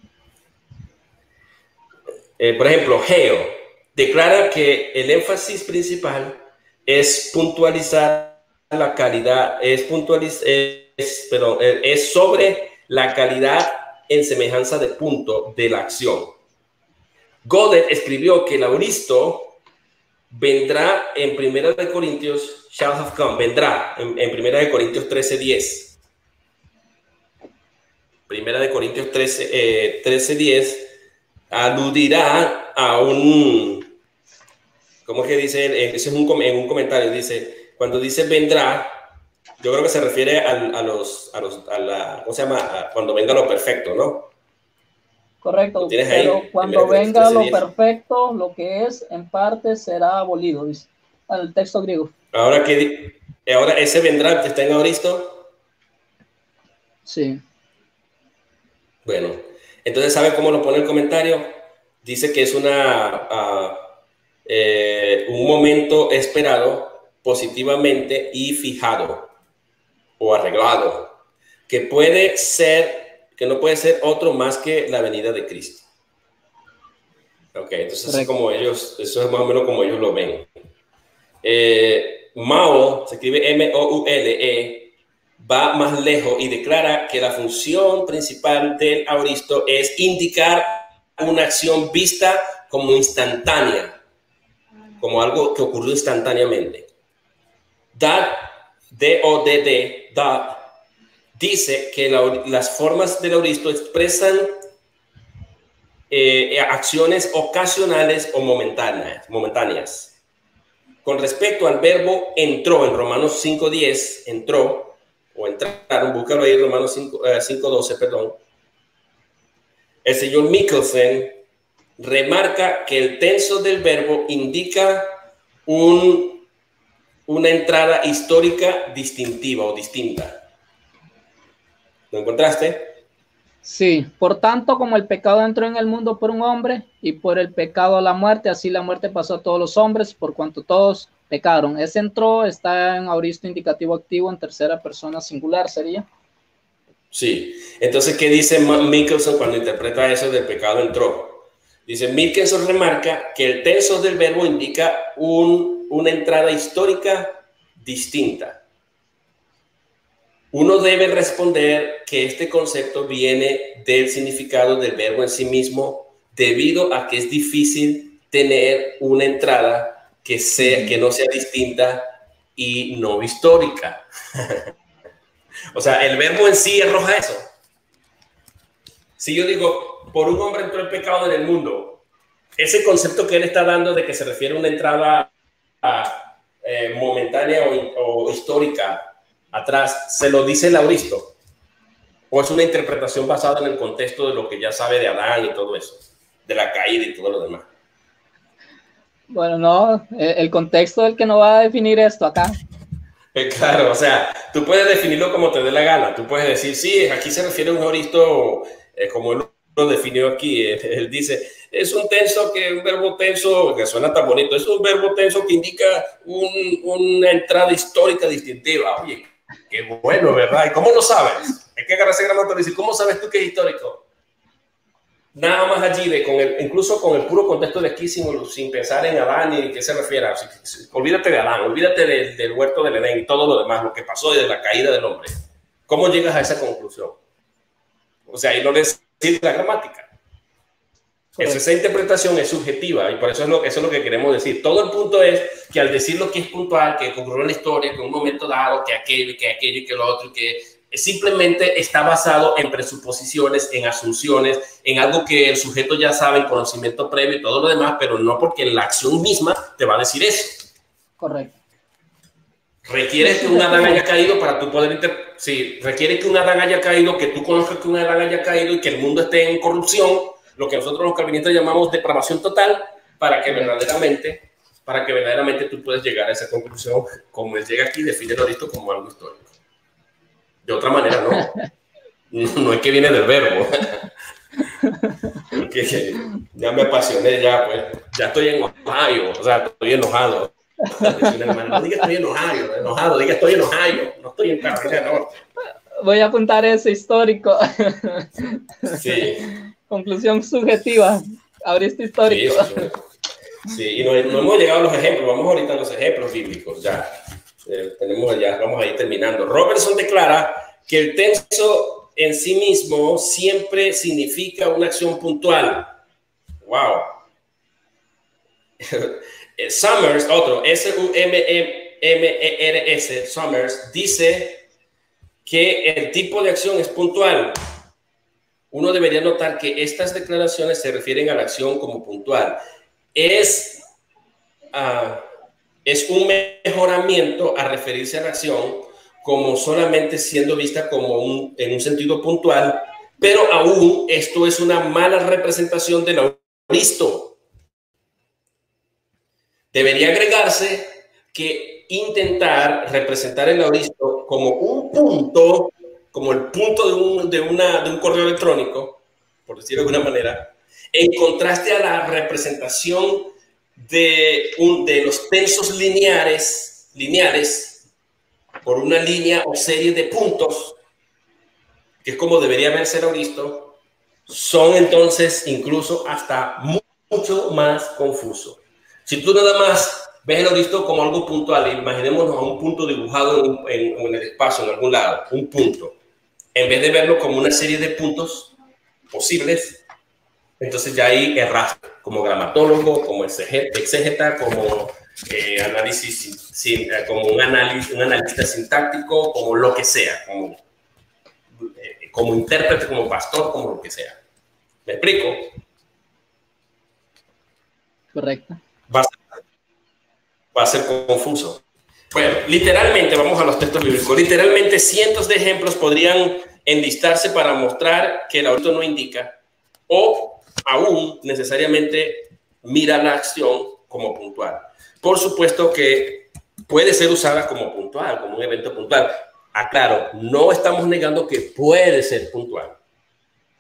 Por ejemplo, Geo declara que el énfasis principal es puntualizar la calidad, es sobre la calidad en semejanza de punto de la acción. Godet escribió que el auristo vendrá en 1 Corintios, shall have come, vendrá en 1 Corintios 13:10. 1 Corintios 13:10 aludirá a un, ¿cómo es que dice? Eso es en un comentario, dice, cuando dice vendrá, yo creo que se refiere ¿cómo se llama? Cuando venga lo perfecto, ¿no? Correcto, tienes pero ahí? cuando venga lo perfecto, lo que es en parte será abolido, dice el texto griego. Ahora ese vendrá que está en Auristo. Sí. Bueno, entonces, ¿sabe cómo lo pone el comentario? Dice que es un momento esperado positivamente y fijado o arreglado, que no puede ser otro más que la venida de Cristo. Ok, entonces eso es más o menos como ellos lo ven. Maule, se escribe M-O-U-L-E, va más lejos y declara que la función principal del auristo es indicar una acción vista como instantánea, como algo que ocurrió instantáneamente. D-O-D-D, dice que las formas del auristo expresan acciones ocasionales o momentáneas. Con respecto al verbo entró, en Romanos 5:10, entró, o entraron, búscalo ahí, Romanos 5:12, perdón. El señor Michelsen remarca que el tenso del verbo indica una entrada histórica distintiva o distinta. ¿Lo encontraste? Sí, por tanto, como el pecado entró en el mundo por un hombre y por el pecado la muerte, así la muerte pasó a todos los hombres por cuanto todos pecaron. Ese entró está en auristo indicativo activo en tercera persona singular, ¿sería? Sí. Entonces, ¿qué dice Michelson cuando interpreta eso del pecado entró? Dice, Michelson remarca que el tenso del verbo indica una entrada histórica distinta. Uno debe responder que este concepto viene del significado del verbo en sí mismo, debido a que es difícil tener una entrada que no sea distinta y no histórica. O sea, el verbo en sí arroja eso. Si yo digo, por un hombre entró el pecado en el mundo, ese concepto que él está dando de que se refiere a una entrada momentánea o histórica atrás, ¿se lo dice el auristo? ¿O es una interpretación basada en el contexto de lo que ya sabe de Adán y todo eso? De la caída y todo lo demás. Bueno, no, el contexto del que no va a definir esto acá. Claro, o sea, tú puedes definirlo como te dé la gana. Tú puedes decir, sí, aquí se refiere a un auristo como él lo definió aquí. Él dice, es un verbo tenso, que suena tan bonito, es un verbo tenso que indica una entrada histórica distintiva. Oye, qué bueno, ¿verdad? ¿Y cómo lo sabes? Hay que agarrarse gramática y decir, ¿cómo sabes tú que es histórico? Nada más allí, incluso con el puro contexto de aquí, sin pensar en Adán y qué se refiere. Olvídate de Adán, olvídate del huerto del Edén y todo lo demás, lo que pasó y de la caída del hombre. ¿Cómo llegas a esa conclusión? O sea, ahí no le sirve la gramática. Esa interpretación es subjetiva y por eso eso es lo que queremos decir. Todo el punto es que al decir lo que es puntual, que ocurrió en la historia, que en un momento dado, que aquello y que lo otro, que simplemente está basado en presuposiciones, en asunciones, en algo que el sujeto ya sabe, en conocimiento previo y todo lo demás, pero no porque la acción misma te va a decir eso. Correcto. Requiere que un Adán haya caído para tú poder requiere que un Adán haya caído, que tú conozcas que un Adán haya caído y que el mundo esté en corrupción, lo que nosotros los calvinistas llamamos depravación total, para que verdaderamente tú puedas llegar a esa conclusión, como él llega aquí, define el auristo como algo histórico. De otra manera, no es que viene del verbo. Porque ya me apasioné, ya estoy en Ohio, o sea, estoy enojado. No diga estoy enojado, diga estoy en Ohio, no estoy en Carolina del Norte. Voy a apuntar ese histórico. Sí. Conclusión subjetiva, auristo histórico. Sí, y no hemos llegado a los ejemplos, vamos ahorita a los ejemplos bíblicos, vamos a ir terminando. Robertson declara que el tenso en sí mismo siempre significa una acción puntual. Wow. Summers, otro, S-U-M-M-E-R-S, Summers, dice que el tipo de acción es puntual. Uno debería notar que estas declaraciones se refieren a la acción como puntual. Es un mejoramiento a referirse a la acción como solamente siendo vista como en un sentido puntual, Pero aún esto es una mala representación del auristo. Debería agregarse que intentar representar el auristo como un punto, como el punto de un correo electrónico, por decirlo de alguna manera, en contraste a la representación de los tensos lineales por una línea o serie de puntos, que es como debería verse el auristo, son entonces incluso hasta mucho más confusos. Si tú nada más ves el auristo como algo puntual, imaginémonos a un punto dibujado en el espacio, en algún lado, un punto, en vez de verlo como una serie de puntos posibles, entonces ya ahí erraste como gramatólogo, como exégeta, como como un analista sintáctico, como lo que sea, como intérprete, como pastor, como lo que sea. ¿Me explico? Correcto. Va a ser confuso. Bueno, literalmente, vamos a los textos bíblicos, literalmente cientos de ejemplos podrían enlistarse para mostrar que el auristo no indica o aún necesariamente mira la acción como puntual. Por supuesto que puede ser usada como puntual, como un evento puntual. Aclaro, no estamos negando que puede ser puntual.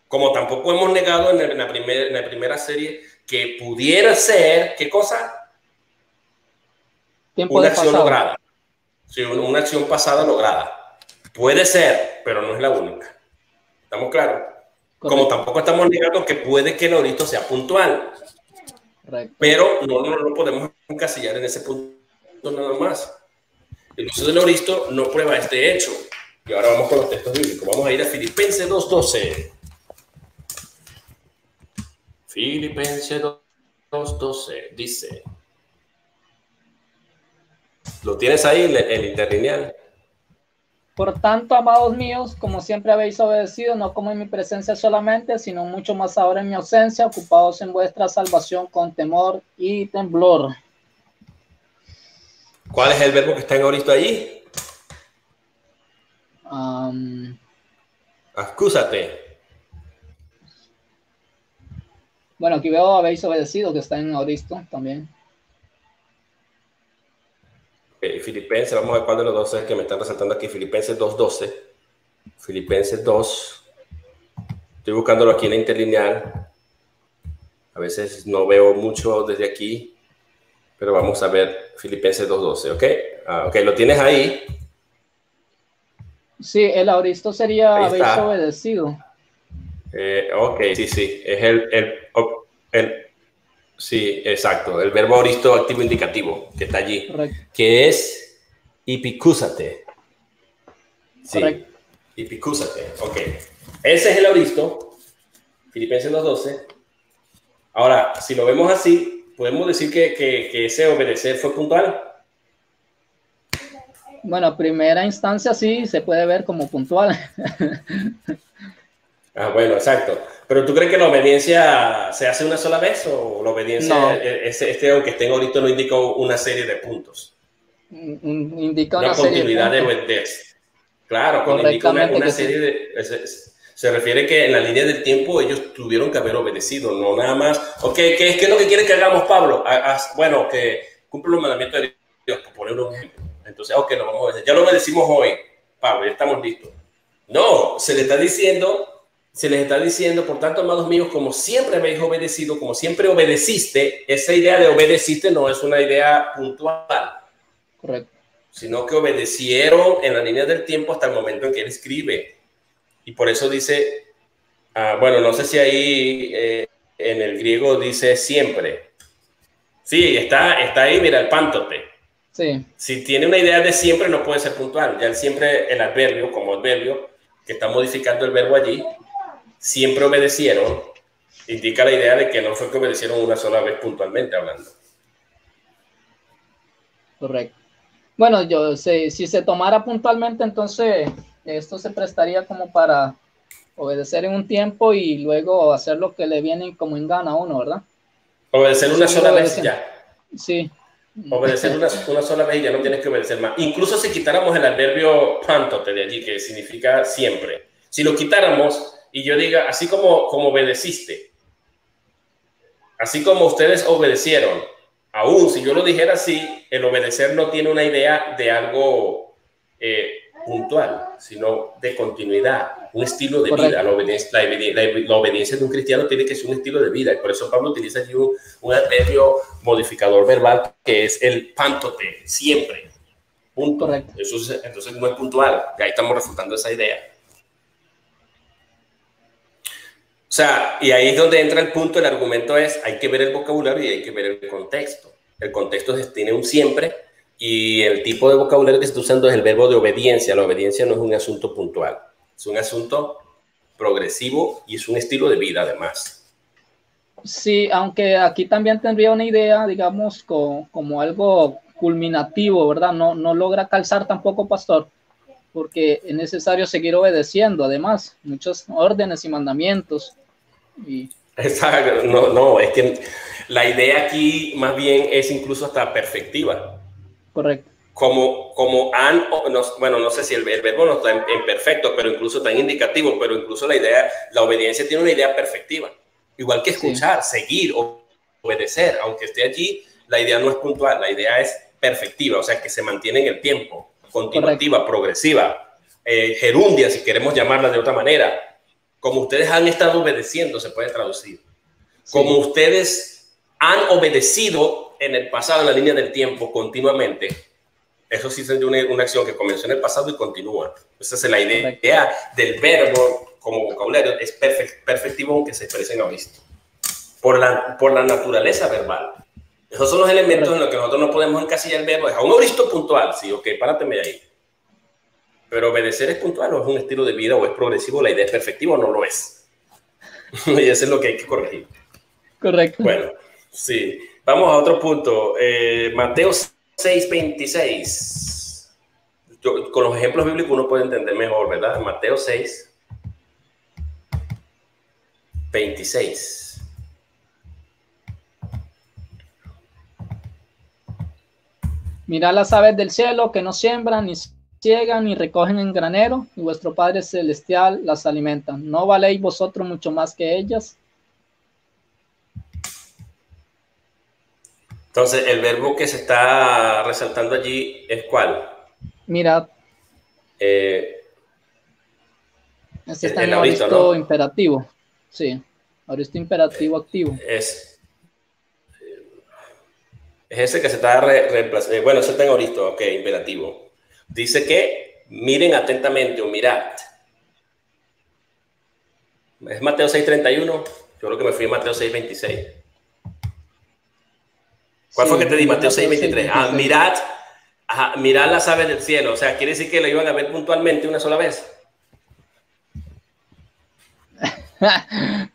Como tampoco hemos negado en la primera serie que pudiera ser, ¿qué cosa? Tiempo una de acción pasado. lograda. Sí, una acción pasada lograda. Puede ser, pero no es la única. ¿Estamos claros? Correcto. Como tampoco estamos negando que puede que el auristo sea puntual. Correcto. Pero no lo podemos encasillar en ese punto nada más. El uso del auristo no prueba este hecho. Y ahora vamos con los textos bíblicos. Vamos a ir a Filipenses 2:12. Filipenses 2:12 dice... ¿Lo tienes ahí, el interlineal? Por tanto, amados míos, como siempre habéis obedecido, no como en mi presencia solamente, sino mucho más ahora en mi ausencia, ocupados en vuestra salvación con temor y temblor. ¿Cuál es el verbo que está en auristo allí? Acúsate. Bueno, aquí veo habéis obedecido, que está en auristo también. Filipenses, vamos a ver cuál de los dos es que me están resaltando aquí. Filipenses 2:12. Filipenses 2. Estoy buscándolo aquí en la interlineal. A veces no veo mucho desde aquí, pero vamos a ver Filipenses 2:12, ¿ok? Ok, ¿lo tienes ahí? Sí, el auristo sería habéis obedecido. Ok, sí. Es sí, exacto. El verbo auristo activo indicativo que está allí. Correcto. Que es ipicúsate. Sí, correcto. Ipicúsate. Ok. Ese es el auristo. Filipenses 2:12. Ahora, si lo vemos así, ¿podemos decir que ese obedecer fue puntual? Bueno, a primera instancia sí, se puede ver como puntual. Bueno, exacto. Pero ¿tú crees que la obediencia se hace una sola vez o la obediencia, no, aunque esté en auristo, no indica una serie de puntos? Indica una continuidad de obedecer. Claro, cuando indica una serie de... Se refiere que en la línea del tiempo ellos tuvieron que haber obedecido, no nada más. Ok, ¿qué es lo que quiere que hagamos, Pablo? Bueno, que cumple los mandamientos de Dios, por poner un ejemplo. Entonces, ok, lo vamos a obedecer. Ya lo obedecimos hoy, Pablo, ya estamos listos. No, se les está diciendo, por tanto, amados míos, como siempre habéis obedecido, como siempre obedeciste, esa idea de obedeciste no es una idea puntual. Correcto. Sino que obedecieron en la línea del tiempo hasta el momento en que él escribe. Y por eso dice, bueno, no sé si ahí en el griego dice siempre. Sí, está ahí, mira, el pántote. Sí. Si tiene una idea de siempre, no puede ser puntual. Ya siempre, el adverbio, como adverbio, que está modificando el verbo allí, siempre obedecieron, indica la idea de que no fue que obedecieron una sola vez puntualmente hablando. Correcto. Bueno, yo sé, si se tomara puntualmente, entonces esto se prestaría como para obedecer en un tiempo y luego hacer lo que le viene como en gana a uno, ¿verdad? Obedecer una sola vez ya. Sí. Obedecer una sola vez y ya no tienes que obedecer más. Incluso si quitáramos el adverbio pántote de allí, que significa siempre. Si lo quitáramos y yo diga, así como obedeciste, así como ustedes obedecieron, aún si yo lo dijera así, el obedecer no tiene una idea de algo puntual, sino de continuidad, un estilo de vida. La obediencia de un cristiano tiene que ser un estilo de vida, y por eso Pablo utiliza aquí un adverbio modificador verbal que es el pántote, siempre. Punto. Entonces no es puntual, y ahí estamos refutando esa idea. O sea, y ahí es donde entra el punto, el argumento es, hay que ver el vocabulario y hay que ver el contexto. El contexto tiene un siempre, y el tipo de vocabulario que se está usando es el verbo de obediencia. La obediencia no es un asunto puntual, es un asunto progresivo y es un estilo de vida además. Sí, aunque aquí también tendría una idea, digamos, como algo culminativo, ¿verdad? No logra calzar tampoco, pastor, porque es necesario seguir obedeciendo, además, muchos órdenes y mandamientos. Exacto, no, es que la idea aquí más bien es incluso hasta perfectiva. Correcto. Como han, bueno, no sé si el verbo no está en perfecto, pero incluso está en indicativo, pero incluso la obediencia tiene una idea perfectiva. Igual que escuchar, seguir, obedecer, aunque esté allí, la idea no es puntual, la idea es perfectiva, o sea, que se mantiene en el tiempo, continuativa, progresiva, gerundia, si queremos llamarla de otra manera. Como ustedes han estado obedeciendo, se puede traducir. Como ustedes han obedecido en el pasado, en la línea del tiempo, continuamente. Eso sí es una acción que comenzó en el pasado y continúa. Esa es la idea del verbo como vocabulario. Es perfectivo aunque se exprese en aoristo. Por la naturaleza verbal. Esos son los elementos en los que nosotros no podemos encasillar el verbo. Es a un aoristo puntual. Sí, ok, párate ahí. Pero obedecer es puntual o es un estilo de vida o es progresivo. La idea es perfectiva o no lo es. Y eso es lo que hay que corregir. Correcto. Bueno, sí. Vamos a otro punto. Mateo 6:26. Con los ejemplos bíblicos uno puede entender mejor, ¿verdad? Mateo 6:26. Mirad las aves del cielo que no siembran, ni ciegan, ni recogen en granero, y vuestro Padre Celestial las alimenta. ¿No valéis vosotros mucho más que ellas? Entonces, el verbo que se está resaltando allí es ¿cuál? Mirad. Este está en aoristo, ¿no? Imperativo. Sí, aoristo imperativo activo. Es ese que se está reemplazando. Bueno, ese está en aoristo, ok, imperativo. Dice que miren atentamente o mirad. Es Mateo 6:31. Yo creo que me fui a Mateo 6:26. ¿Cuál fue que te di? Mateo 6:23. Ah, mirad las aves del cielo. O sea, quiere decir que lo iban a ver puntualmente una sola vez.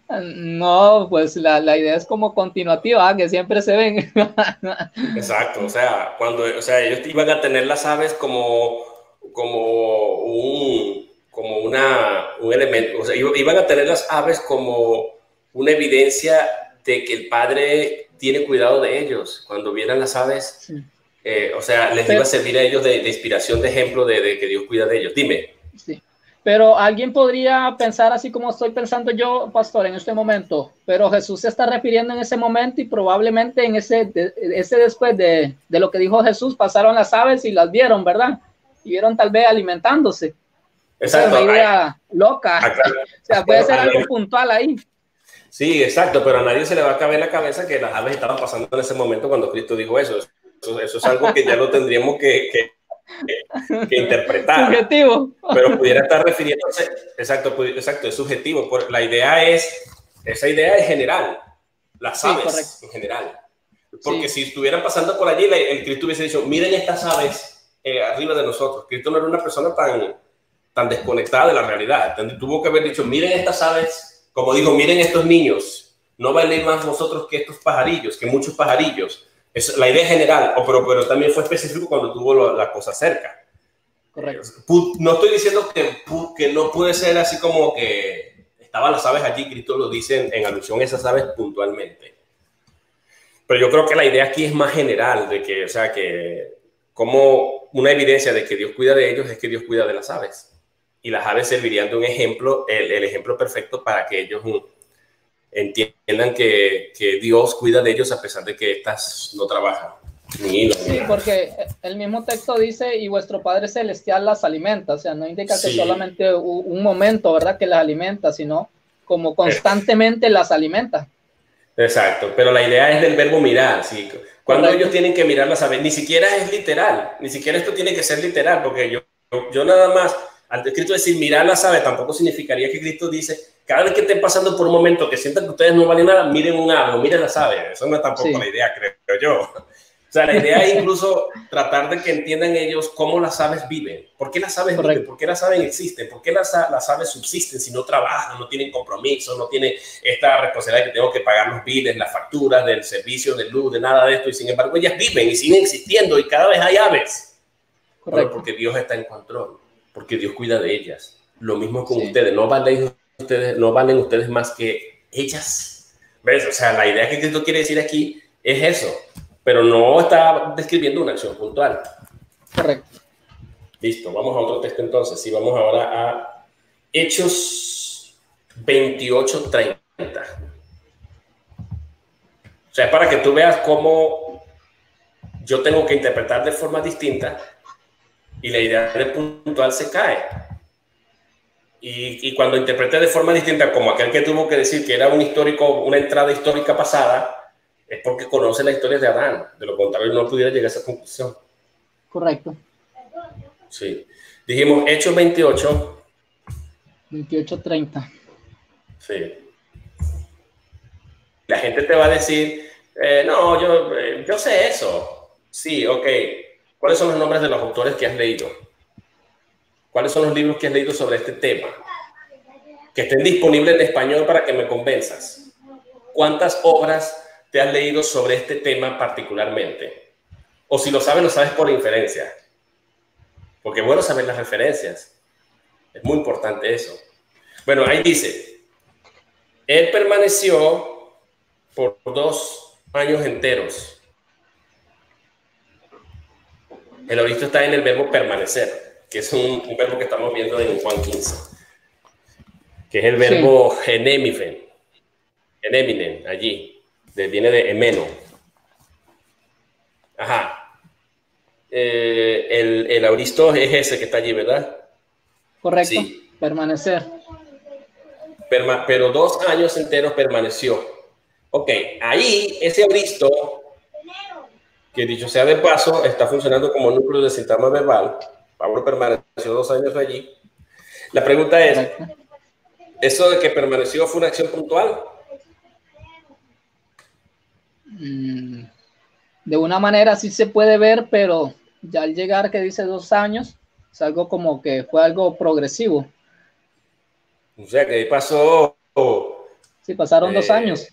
No, pues la idea es como continuativa, que siempre se ven. Exacto, o sea, ellos iban a tener las aves como un elemento, o sea, iban a tener las aves como una evidencia de que el Padre tiene cuidado de ellos. Cuando vieran las aves, sí. O sea, les iba a servir a ellos de inspiración, de ejemplo de que Dios cuida de ellos. Dime. Sí. Pero alguien podría pensar así como estoy pensando yo, pastor, en este momento, pero Jesús se está refiriendo en ese momento y probablemente en ese después de lo que dijo Jesús, pasaron las aves y las vieron, ¿verdad? Y vieron tal vez alimentándose. Exacto. Esa es una idea loca. Claro. O sea, puede ser algo puntual ahí. Sí, exacto, pero a nadie se le va a caber en la cabeza que las aves estaban pasando en ese momento cuando Cristo dijo eso. Eso es algo que ya lo tendríamos que interpretar. Subjetivo. Pero pudiera estar refiriéndose, exacto, es subjetivo. Esa idea es general, las aves en general. Porque si estuvieran pasando por allí, el Cristo hubiese dicho, miren estas aves arriba de nosotros. Cristo no era una persona tan desconectada de la realidad. Entonces, tuvo que haber dicho, miren estas aves, como dijo, miren estos niños, no valen más vosotros que estos pajarillos, que muchos pajarillos. La idea general, pero también fue específico cuando tuvo la cosa cerca. Correcto. No estoy diciendo que no puede ser así como que estaban las aves allí, Cristo lo dice en alusión a esas aves puntualmente. Pero yo creo que la idea aquí es más general, de que, o sea, que como una evidencia de que Dios cuida de ellos es que Dios cuida de las aves. y las aves servirían de un ejemplo, el ejemplo perfecto para que ellos entiendan que Dios cuida de ellos a pesar de que éstas no trabajan. Sí, porque el mismo texto dice, y vuestro Padre Celestial las alimenta, o sea, no indica que solamente un momento, ¿verdad?, que las alimenta, sino como constantemente las alimenta. Exacto, pero la idea es del verbo mirar, ¿sí? Cuando ellos tienen que mirar las aves, ni siquiera es literal, ni siquiera esto tiene que ser literal, porque yo nada más, al escrito decir mirar las aves, tampoco significaría que Cristo dice, cada vez que estén pasando por un momento que sientan que ustedes no valen nada, miren un ave, miren las aves, eso no es tampoco la idea, creo yo. O sea, la idea es incluso tratar de que entiendan ellos cómo las aves viven. ¿Por qué las aves viven? ¿Por qué las aves existen? ¿Por qué las aves subsisten si no trabajan, no tienen compromiso, no tienen esta responsabilidad de que tengo que pagar los biles, las facturas del servicio de luz, de nada de esto? Y sin embargo, ellas viven y siguen existiendo y cada vez hay aves. Bueno, porque Dios está en control, porque Dios cuida de ellas. Lo mismo con ustedes. No valen ustedes más que ellas. ¿Ves? O sea, la idea que Cristo quiere decir aquí es eso. Pero no está describiendo una acción puntual. Correcto. Listo, vamos a otro texto entonces. Sí, vamos ahora a Hechos 28:30. O sea, es para que tú veas cómo yo tengo que interpretar de forma distinta y la idea de puntual se cae. Y cuando interprete de forma distinta, como aquel que tuvo que decir que era un histórico, una entrada histórica pasada, es porque conoce la historia de Adán. De lo contrario, no pudiera llegar a esa conclusión. Correcto. Sí. Dijimos Hechos 28. 28:30. Sí. La gente te va a decir, no, yo sé eso. Sí, ok. ¿Cuáles son los nombres de los autores que has leído? ¿Cuáles son los libros que has leído sobre este tema? Que estén disponibles en español para que me convenzas. ¿Cuántas obras te has leído sobre este tema particularmente? O si lo sabes por inferencia. Porque es bueno saber las referencias. Es muy importante eso. Bueno, ahí dice, él permaneció por 2 años enteros. El origen está en el verbo permanecer, que es un verbo que estamos viendo en Juan 15, que es el verbo enemimen, allí, viene de emeno. Ajá. El auristo es ese que está allí, ¿verdad? Correcto, sí. Permanecer. Pero 2 años enteros permaneció. Ok, ahí ese auristo, que dicho sea de paso, está funcionando como núcleo de sintagma verbal. Pablo permaneció 2 años allí. La pregunta es, correcto, ¿eso de que permaneció fue una acción puntual? De una manera sí se puede ver, pero ya al llegar que dice 2 años, es algo como que fue algo progresivo. O sea, que pasó... Sí, pasaron 2 años.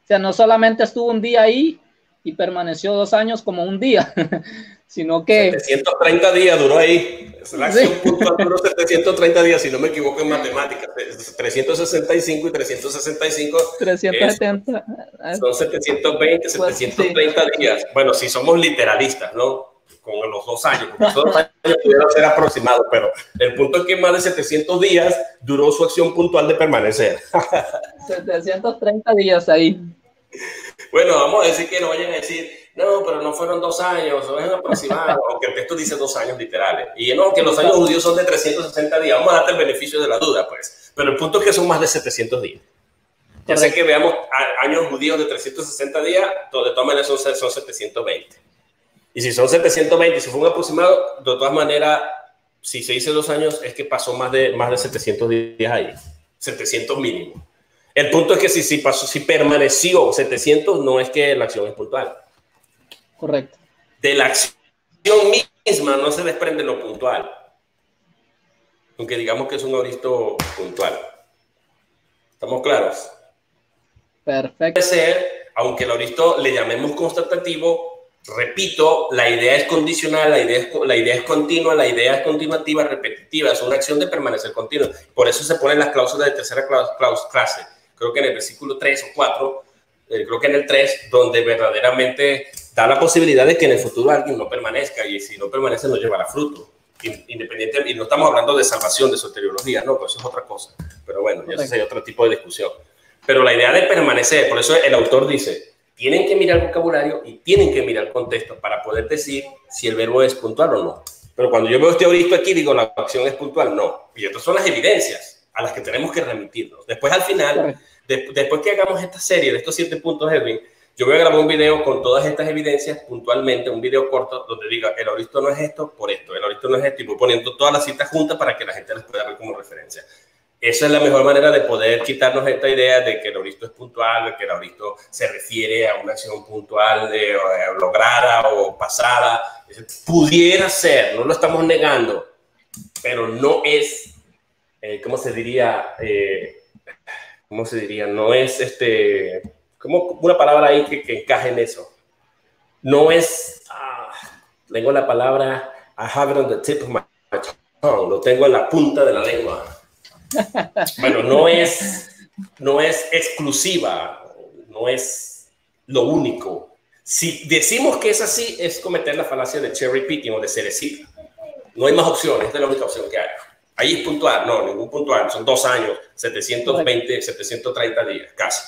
O sea, no solamente estuvo un día ahí y permaneció 2 años como un día, sino que... 730 días duró ahí. La acción puntual duró 730 días, si no me equivoco en matemáticas. 365 y 365. 370. Son 720, 730 días. Bueno, si somos literalistas, ¿no? Con los 2 años, porque esos 2 años pudieron ser aproximados, pero el punto es que más de 700 días duró su acción puntual de permanecer. 730 días ahí. Bueno, vamos a decir que no vayan a decir, no, pero no fueron 2 años, o es aproximado, aunque el texto dice 2 años literales. Y no, que los años judíos son de 360 días, vamos a darte el beneficio de la duda, pues. Pero el punto es que son más de 700 días. Ya sé que veamos años judíos de 360 días, de todas maneras son 720. Y si son 720, si fue un aproximado, de todas maneras, si se dice 2 años, es que pasó más de 700 días ahí. 700 mínimo. El punto es que si permaneció 700, no es que la acción es puntual. Correcto. De la acción misma no se desprende lo puntual. Aunque digamos que es un auristo puntual. ¿Estamos claros? Perfecto. Puede ser, aunque el auristo le llamemos constatativo, repito, la idea es condicional, la idea es continua, la idea es continuativa, repetitiva, es una acción de permanecer continua. Por eso se ponen las cláusulas de tercera clase. Creo que en el versículo 3 o 4, creo que en el 3, donde verdaderamente da la posibilidad de que en el futuro alguien no permanezca, y si no permanece no llevará fruto. independiente, y no estamos hablando de salvación, de soteriología, no, pues eso es otra cosa. Pero bueno, ya ese es otro tipo de discusión. Pero la idea de permanecer, por eso el autor dice, tienen que mirar el vocabulario y tienen que mirar el contexto para poder decir si el verbo es puntual o no. Pero cuando yo veo este auristo aquí, digo, la acción es puntual, no. Y estas son las evidencias a las que tenemos que remitirnos. Después, al final, después que hagamos esta serie de estos 7 puntos, Edwin, yo voy a grabar un video con todas estas evidencias puntualmente, un video corto donde diga, el auristo no es esto por esto, el auristo no es esto, y voy poniendo todas las citas juntas para que la gente las pueda ver como referencia. Esa es la mejor manera de poder quitarnos esta idea de que el auristo es puntual, de que el auristo se refiere a una acción puntual lograda o pasada. Pudiera ser, no lo estamos negando, pero no es, ¿cómo se diría? No es como una palabra ahí que encaje en eso. No es, tengo la palabra, I have it on the tip of my tongue, lo tengo en la punta de la lengua. Bueno, no es exclusiva, no es lo único. Si decimos que es así, es cometer la falacia de cherry picking o de cerecita. No hay más opciones, esta es la única opción que hay. Ahí es puntual, no, ningún puntual, son 2 años, 720, 730 días, casi.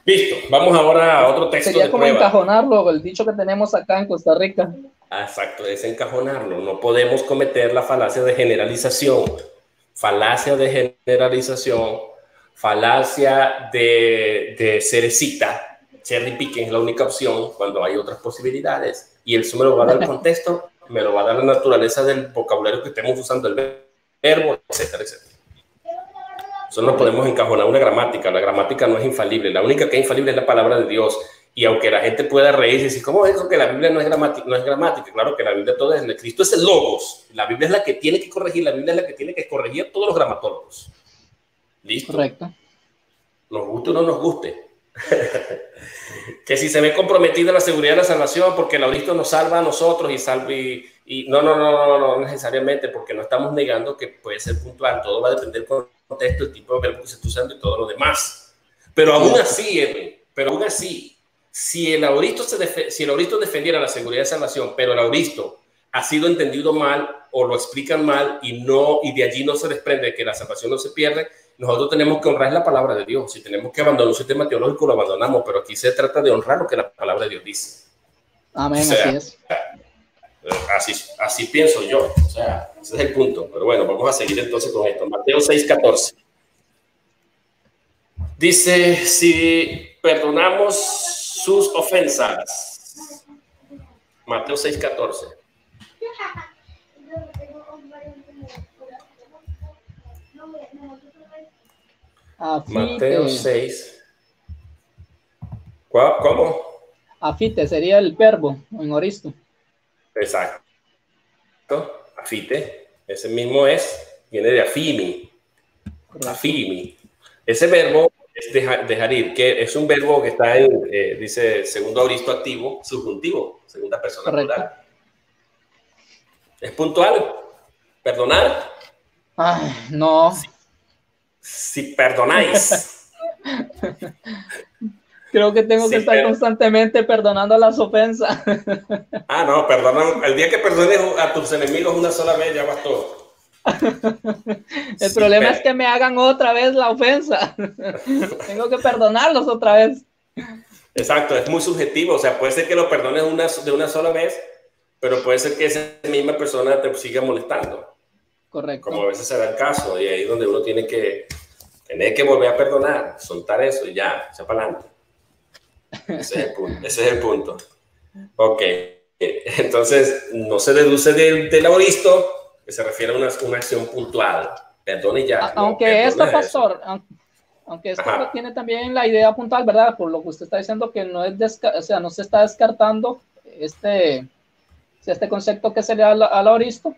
Listo, vamos ahora a otro texto. Sería como prueba. Encajonarlo, el dicho que tenemos acá en Costa Rica. Exacto, es encajonarlo. No podemos cometer la falacia de generalización. Falacia de generalización, falacia de cerecita. Cherry picking es la única opción cuando hay otras posibilidades. Y eso me lo va a dar el contexto, me lo va a dar la naturaleza del vocabulario que estemos usando, el verbo, etcétera, etcétera. Eso no podemos encajonar una gramática. La gramática no es infalible. La única que es infalible es la palabra de Dios. Y aunque la gente pueda reírse y decir, ¿cómo es eso que la Biblia no es gramática? No es gramática. Claro que la Biblia todo es, Cristo es el logos. La Biblia es la que tiene que corregir. La Biblia es la que tiene que corregir a todos los gramatólogos. ¿Listo? Correcto. Nos guste o no nos guste. Que si se ve comprometida la seguridad de la salvación porque el auristo nos salva a nosotros y no necesariamente, porque no estamos negando que puede ser puntual. Todo va a depender del contexto, el tipo de verbo que se está usando y todo lo demás. Pero aún así, Edwin, si el auristo defendiera la seguridad de salvación, pero el auristo ha sido entendido mal o lo explican mal y de allí no se desprende que la salvación no se pierde, nosotros tenemos que honrar la palabra de Dios. Si tenemos que abandonar un sistema teológico, lo abandonamos, pero aquí se trata de honrar lo que la palabra de Dios dice. Amén, o sea, así es. Así pienso yo. O sea, ese es el punto. Pero bueno, vamos a seguir entonces con esto. Mateo 6:14. Dice, si perdonamos sus ofensas. Mateo 6:14. Mateo 6. ¿Cómo? Afite sería el verbo en auristo. Exacto. Afite. Ese mismo viene de afimi. Afimi. Ese verbo es dejar ir, que es un verbo que está dice segundo auristo activo, subjuntivo, segunda persona plural. ¿Es puntual? ¿Perdonar? Ay, no. Si perdonáis. Creo que tengo que estar constantemente perdonando las ofensas. No, perdona. El día que perdones a tus enemigos una sola vez, ya bastó. El problema es que me hagan otra vez la ofensa. Tengo que perdonarlos otra vez. Exacto, es muy subjetivo. O sea, puede ser que lo perdones de una sola vez, pero puede ser que esa misma persona te siga molestando. Correcto. Como a veces se da el caso, y ahí es donde uno tiene que volver a perdonar, soltar eso y ya, echar para adelante. Ese es el punto. Ok. Entonces, no se deduce del auristo que se refiere a una acción puntual. Perdón y ya. Aunque esto, pastor, aunque esto tiene también la idea puntual, ¿verdad? Por lo que usted está diciendo, que no se está descartando este concepto que se le da al auristo.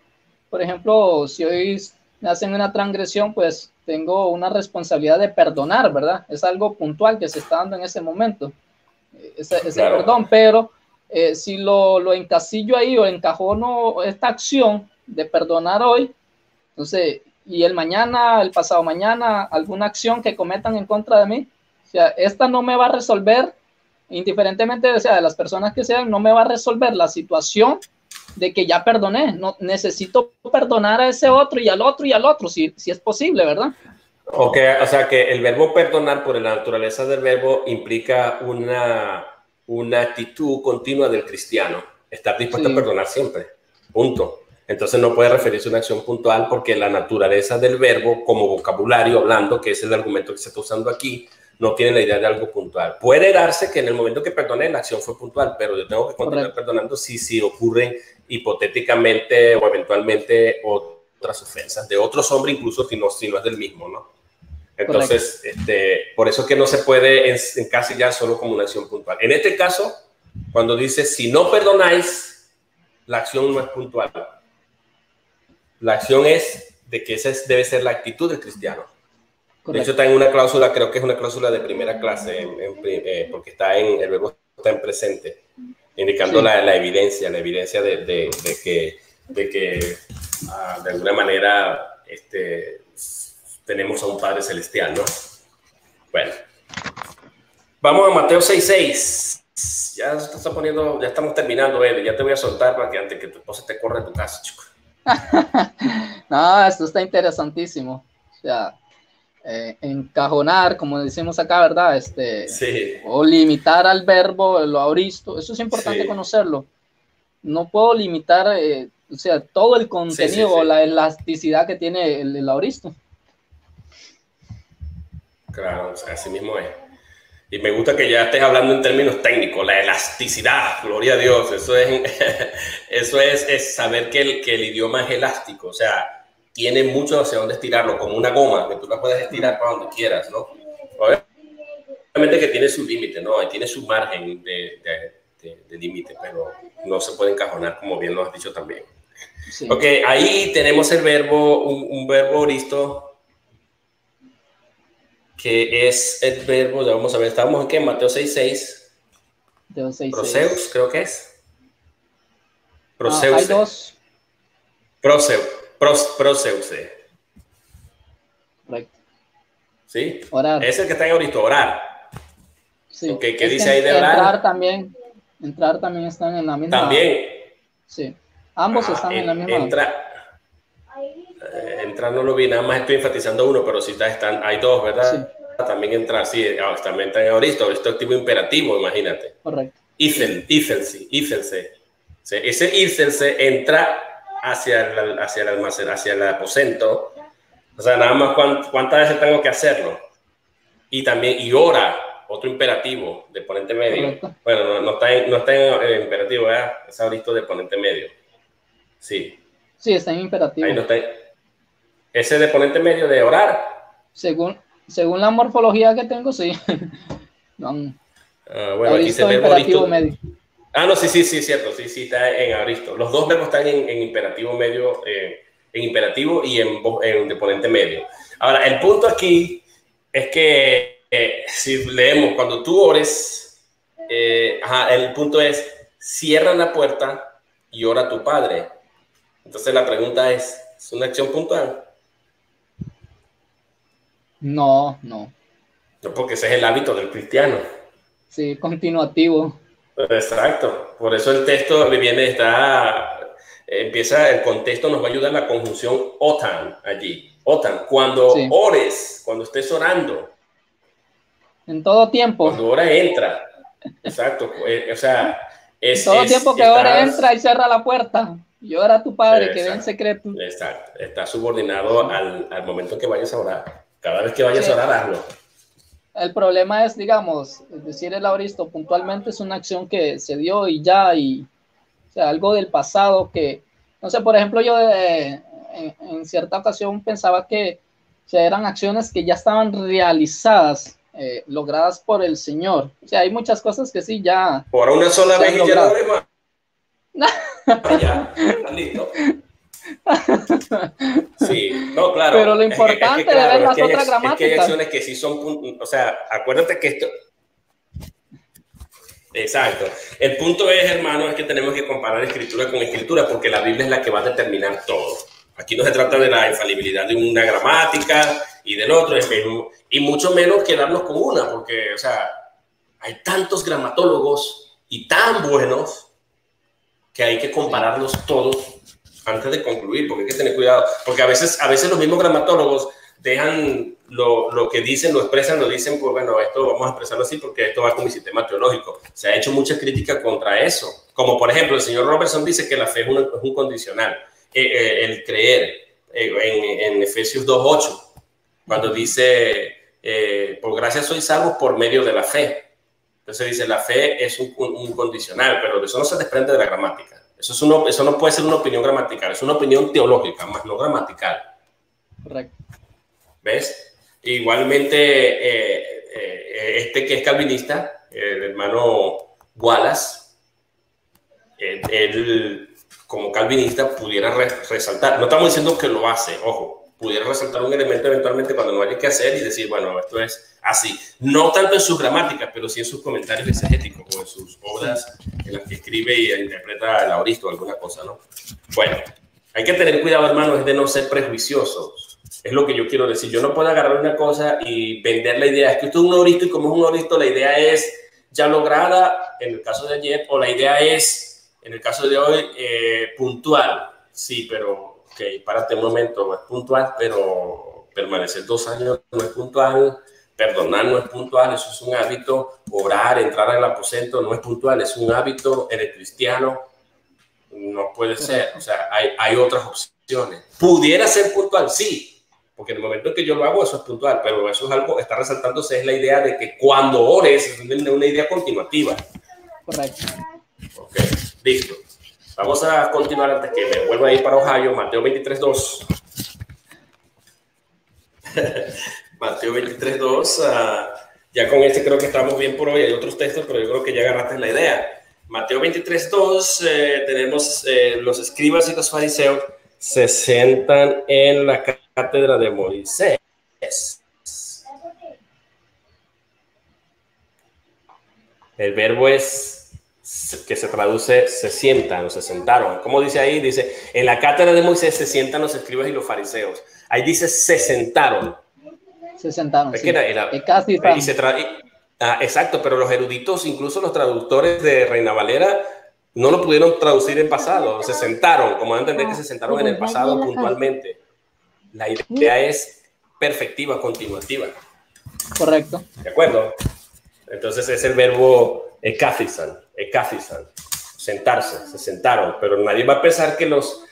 Por ejemplo, si hoy me hacen una transgresión, pues tengo una responsabilidad de perdonar, ¿verdad? Es algo puntual que se está dando en ese momento, ese claro. Perdón, pero si lo encasillo ahí o encajono esta acción de perdonar hoy, entonces, y el pasado mañana, alguna acción que cometan en contra de mí, o sea, esta no me va a resolver, indiferentemente de las personas que sean, no me va a resolver la situación de que ya perdoné, no necesito perdonar a ese otro y al otro y al otro, si es posible, ¿verdad? Okay, o sea que el verbo perdonar, por la naturaleza del verbo, implica una actitud continua del cristiano, estar dispuesto a perdonar siempre, punto. Entonces no puede referirse a una acción puntual porque la naturaleza del verbo como vocabulario hablando, que es el argumento que se está usando aquí, no tiene la idea de algo puntual. Puede darse que en el momento que perdoné la acción fue puntual, pero yo tengo que continuar perdonando si ocurren hipotéticamente o eventualmente otras ofensas de otros hombres, incluso si no es del mismo, ¿no? Entonces, por eso es que no se puede encasillar solo como una acción puntual. En este caso, cuando dice, si no perdonáis, la acción no es puntual. La acción es de que esa debe ser la actitud del cristiano. Correcto. De hecho, está en una cláusula, creo que es una cláusula de primera clase, porque el verbo está en presente, indicando la evidencia de que de alguna manera tenemos a un Padre Celestial, ¿no? Bueno, vamos a Mateo 6:6. Ya se está poniendo, ya estamos terminando, Eli. Ya te voy a soltar para que antes que tu esposa te corra de tu casa, chico. No, esto está interesantísimo. O sea, encajonar, como decimos acá, ¿verdad? Sí. O limitar al verbo, lo aoristo. Eso es importante conocerlo. No puedo limitar, o sea, todo el contenido o la elasticidad que tiene el aoristo. Claro, o sea, así mismo es. Y me gusta que ya estés hablando en términos técnicos, la elasticidad, gloria a Dios. Eso es saber que el idioma es elástico, o sea, tiene mucho hacia dónde estirarlo, como una goma, que tú la puedes estirar para donde quieras, ¿no? Obviamente que tiene su límite, ¿no? Tiene su margen de límite, pero no se puede encajonar, como bien lo has dicho también. Sí. Ok, ahí tenemos el verbo, un verbo aoristo, que es el verbo, ya vamos a ver, estábamos en Mateo 6:6. Proseus, creo que es. Proseus. Hay dos. Proseuse. Correcto. ¿Sí? Orar. Es el que está en ahorita, orar. Sí. Okay, ¿qué dice ahí de orar? Entrar también están en la misma. También. Sí. Ambos están en la misma. Entrar no lo vi, nada más estoy enfatizando uno, pero sí hay dos, ¿verdad? Sí. También entrar, sí, también está en ahorita activo imperativo, imagínate. Correcto. Ícense. Sí, ese ícense entra hacia el almacén, hacia el aposento. O sea, nada más cuántas veces tengo que hacerlo. Y también, y ora, otro imperativo de ponente medio. Correcto. Bueno, no está en imperativo, ¿verdad? Es ahorita de ponente medio. Sí. Sí, está en imperativo. Ahí no está. Ese de ponente medio de orar. Según la morfología que tengo, sí. Bueno, aquí dice verbo imperativo medio. No, sí, cierto. Sí, está en aoristo. Los dos verbos están en imperativo medio, en imperativo y en de ponente medio. Ahora, el punto aquí es que si leemos, cuando tú ores, el punto es, cierra la puerta y ora a tu Padre. Entonces la pregunta ¿es una acción puntual? No, porque ese es el hábito del cristiano. Sí, continuativo. Exacto. Por eso el texto empieza, el contexto nos va a ayudar la conjunción otan allí. Otan, cuando ores, cuando estés orando. En todo tiempo. Cuando ora, entra. Exacto. O sea, en todo tiempo que ora, entra y cierra la puerta. Y ora a tu Padre que ve en secreto. Exacto. Está subordinado al momento que vayas a orar. Cada vez que vayas a orar, hazlo. El problema es, digamos, decir el aoristo puntualmente es una acción que se dio y ya, o sea, algo del pasado que, no sé, por ejemplo, yo en cierta ocasión pensaba que eran acciones que ya estaban realizadas, logradas por el Señor. O sea, hay muchas cosas que sí ya. Por una sola vez y ya lo vemos. Ya, listo. Sí, no, claro. Pero lo importante de ver las otras gramáticas. Es que hay acciones que sí son, o sea, acuérdate que esto. Exacto. El punto es, hermano, es que tenemos que comparar escritura con escritura porque la Biblia es la que va a determinar todo. Aquí no se trata de la infalibilidad de una gramática y del otro, y mucho menos quedarnos con una, porque, o sea, hay tantos gramatólogos y tan buenos que hay que compararlos todos antes de concluir, porque hay que tener cuidado, porque a veces los mismos gramatólogos dejan lo que dicen, lo expresan, lo dicen, pues bueno, esto vamos a expresarlo así porque esto va con mi sistema teológico. Se ha hecho mucha crítica contra eso, como por ejemplo el señor Robertson dice que la fe es un condicional, el creer, en Efesios 2:8, cuando dice, por gracia sois salvos por medio de la fe. Entonces dice, la fe es un condicional, pero eso no se desprende de la gramática. Eso no puede ser una opinión gramatical, es una opinión teológica, más no gramatical. Correcto. ¿Ves? Igualmente, que es calvinista, el hermano Wallace, él como calvinista pudiera resaltar, no estamos diciendo que lo hace, ojo, pudiera resaltar un elemento eventualmente cuando no haya que hacer y decir, bueno, esto es así. No tanto en sus gramáticas, pero sí en sus comentarios exegéticos o en sus obras en las que escribe y interpreta el aoristo o alguna cosa, ¿no? Bueno, hay que tener cuidado, hermanos, de no ser prejuiciosos. Es lo que yo quiero decir. Yo no puedo agarrar una cosa y vender la idea. Es que esto es un aoristo y como es un aoristo, la idea es ya lograda en el caso de ayer, o la idea es, en el caso de hoy, puntual. Sí, pero, ok, párate un momento, es puntual, pero permanecer 2 años no es puntual, perdonar no es puntual, eso es un hábito, orar, entrar al aposento no es puntual, es un hábito, eres cristiano, no puede ser, o sea, hay otras opciones. ¿Pudiera ser puntual? Sí, porque en el momento en que yo lo hago, eso es puntual, pero eso es algo, está resaltándose, es la idea de que cuando ores, es una idea continuativa. Correcto. Ok, listo. Vamos a continuar antes que me vuelva a ir para Ohio, Mateo 23:2. Mateo 23:2, ya con este creo que estamos bien por hoy, hay otros textos, pero yo creo que ya agarraste la idea. Mateo 23:2, tenemos los escribas y los fariseos se sientan en la cátedra de Moisés. El verbo es que se traduce se sientan o se sentaron. ¿Cómo dice ahí? Dice, en la cátedra de Moisés se sientan los escribas y los fariseos. Ahí dice se sentaron. Se sentaron, es sí. que casi exacto, pero los eruditos, incluso los traductores de Reina Valera, no lo pudieron traducir en pasado. Se sentaron, como van a entender que se sentaron en el pasado puntualmente. La idea es perfectiva, continuativa. Correcto. ¿De acuerdo? Entonces es el verbo ekafizan, sentarse, se sentaron, pero nadie va a pensar que los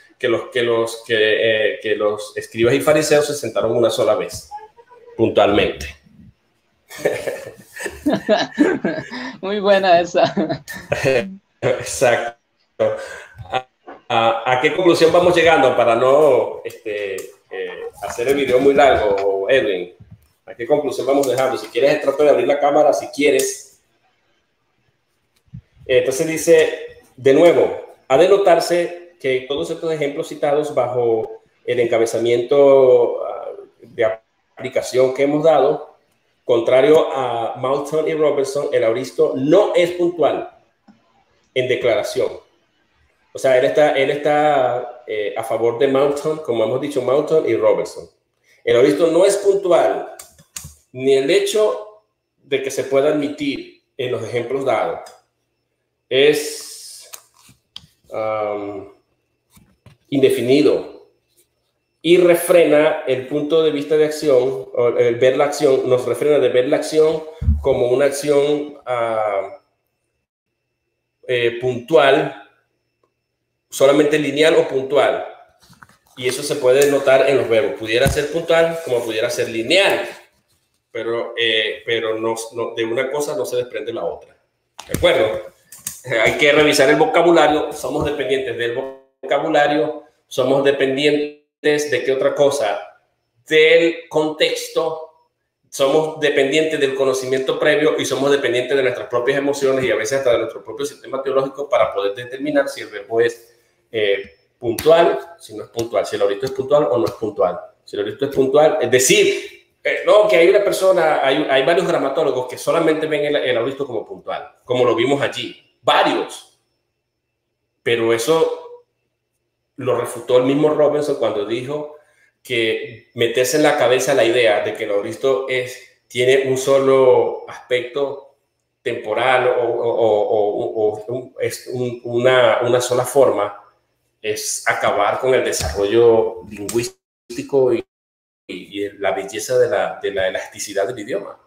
escribas y fariseos se sentaron una sola vez, puntualmente. Muy buena esa. Exacto. ¿A qué conclusión vamos llegando para no hacer el video muy largo, Edwin? ¿A qué conclusión vamos dejando? Si quieres, trato de abrir la cámara, si quieres. Entonces dice, de nuevo, ha de notarse que todos estos ejemplos citados bajo el encabezamiento de aplicación que hemos dado, contrario a Moulton y Robertson, el aoristo no es puntual en declaración. O sea, él está a favor de Moulton, como hemos dicho, Moulton y Robertson. El aoristo no es puntual, ni el hecho de que se pueda admitir en los ejemplos dados es indefinido y refrena el punto de vista de acción, o el ver la acción, nos refrena de ver la acción como una acción puntual, solamente lineal o puntual. Y eso se puede notar en los verbos. Pudiera ser puntual como pudiera ser lineal, pero no, de una cosa no se desprende la otra. ¿De acuerdo? Hay que revisar el vocabulario. Somos dependientes del vocabulario. Somos dependientes de qué otra cosa. Del contexto. Somos dependientes del conocimiento previo y somos dependientes de nuestras propias emociones y a veces hasta de nuestro propio sistema teológico para poder determinar si el verbo es puntual, si no es puntual, si el aoristo es puntual o no es puntual. Si el aoristo es puntual, es decir, no, que hay una persona, hay varios gramatólogos que solamente ven el aoristo como puntual, como lo vimos allí, varios. Pero eso lo refutó el mismo Robinson cuando dijo que meterse en la cabeza la idea de que el aoristo tiene un solo aspecto temporal es una sola forma, es acabar con el desarrollo lingüístico y la belleza de la elasticidad del idioma.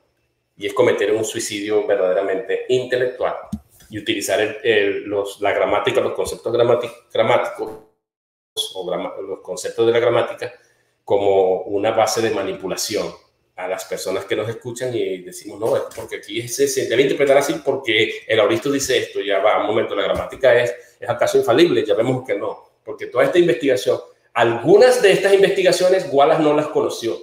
Y es cometer un suicidio verdaderamente intelectual y utilizar la gramática, los conceptos gramáticos los conceptos de la gramática como una base de manipulación a las personas que nos escuchan y decimos, no, es porque aquí se debe interpretar así porque el auristo dice esto, ya va, un momento, la gramática ¿es acaso infalible? Ya vemos que no, porque toda esta investigación, algunas de estas investigaciones Wallace no las conoció,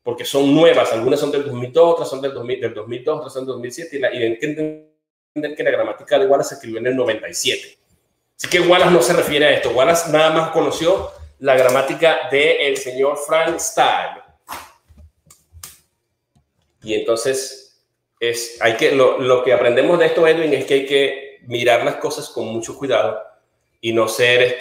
porque son nuevas, algunas son del 2002, otras son del 2002, otras son del 2007, y hay que entender que la gramática de Wallace se escribió en el 97. Así que Wallace no se refiere a esto. Wallace nada más conoció la gramática del señor Frank Stahl. Y entonces lo que aprendemos de esto, Edwin, es que hay que mirar las cosas con mucho cuidado y no ser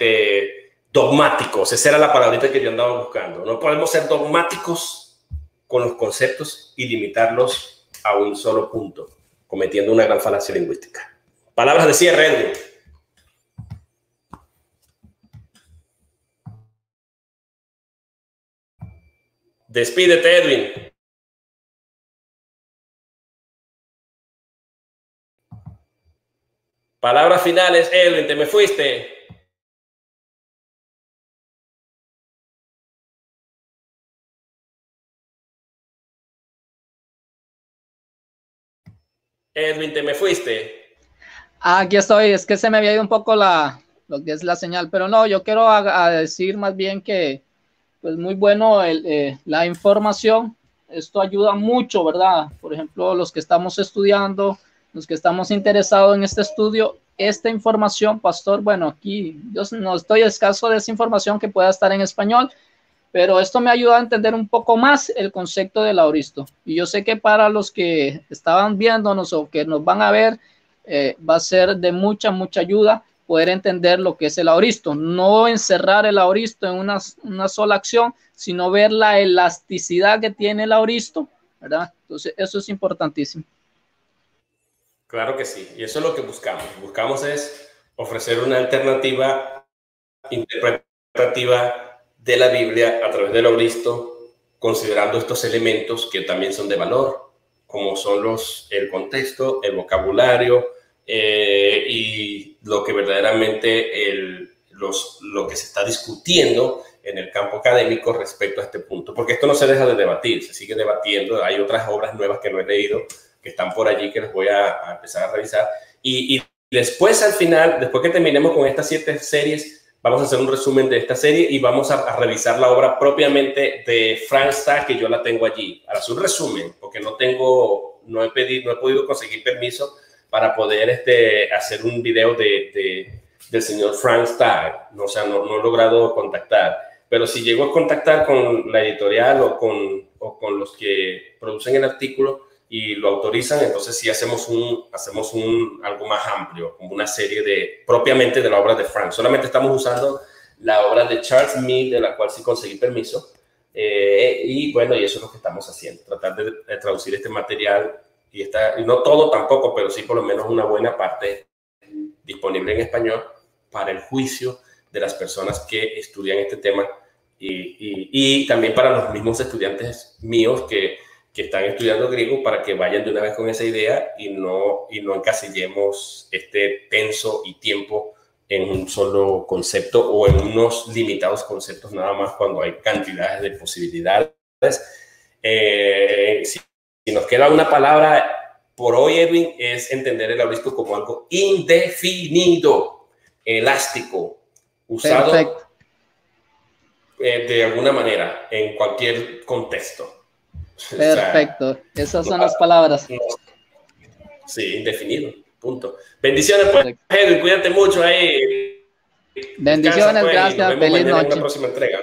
dogmáticos. Esa era la palabrita que yo andaba buscando. No podemos ser dogmáticos con los conceptos y limitarlos a un solo punto, cometiendo una gran falacia lingüística. Palabras de cierre, Edwin. Despídete, Edwin. Palabras finales, Edwin, te me fuiste. Edwin, te me fuiste. Aquí estoy, es que se me había ido un poco lo que es la señal, pero no, yo quiero decir más bien que pues muy bueno la información. Esto ayuda mucho, ¿verdad? Por ejemplo, los que estamos estudiando, los que estamos interesados en este estudio, esta información, pastor, bueno, aquí yo no estoy escaso de esa información que pueda estar en español, pero esto me ayuda a entender un poco más el concepto del auristo. Y yo sé que para los que estaban viéndonos o que nos van a ver, va a ser de mucha ayuda poder entender lo que es el auristo, no encerrar el auristo en una sola acción, sino ver la elasticidad que tiene el auristo, ¿verdad? Entonces, eso es importantísimo. Claro que sí, y eso es lo que buscamos. Buscamos es ofrecer una alternativa interpretativa de la Biblia a través del auristo, considerando estos elementos que también son de valor, como son el contexto, el vocabulario, y lo que verdaderamente lo que se está discutiendo en el campo académico respecto a este punto, porque esto no se deja de debatir, se sigue debatiendo. Hay otras obras nuevas que no he leído que están por allí que les voy a empezar a revisar, y después al final, después que terminemos con estas 7 series, vamos a hacer un resumen de esta serie y vamos a revisar la obra propiamente de Frank Stahl, que yo la tengo allí. Para hacer un resumen, porque no he podido conseguir permiso para poder hacer un video del señor Frank Stahl. No, o sea, no he logrado contactar. Pero si llego a contactar con la editorial o con los que producen el artículo y lo autorizan, entonces sí hacemos algo más amplio, como una serie propiamente de la obra de Frank. Solamente estamos usando la obra de Charles Mill, de la cual sí conseguí permiso. Y bueno, y eso es lo que estamos haciendo, tratar de traducir este material y no todo tampoco, pero sí por lo menos una buena parte disponible en español para el juicio de las personas que estudian este tema y también para los mismos estudiantes míos que están estudiando griego, para que vayan de una vez con esa idea y no encasillemos este tenso y tiempo en un solo concepto o en unos limitados conceptos nada más, cuando hay cantidades de posibilidades. Si nos queda una palabra por hoy, Edwin, es entender el auristo como algo indefinido, elástico, usado de alguna manera en cualquier contexto. Perfecto, esas son las palabras. Sí, indefinido, punto. Bendiciones, pues, Edwin, cuídate mucho ahí. Bendiciones, Descansa, pues, gracias, feliz noche. En una próxima entrega.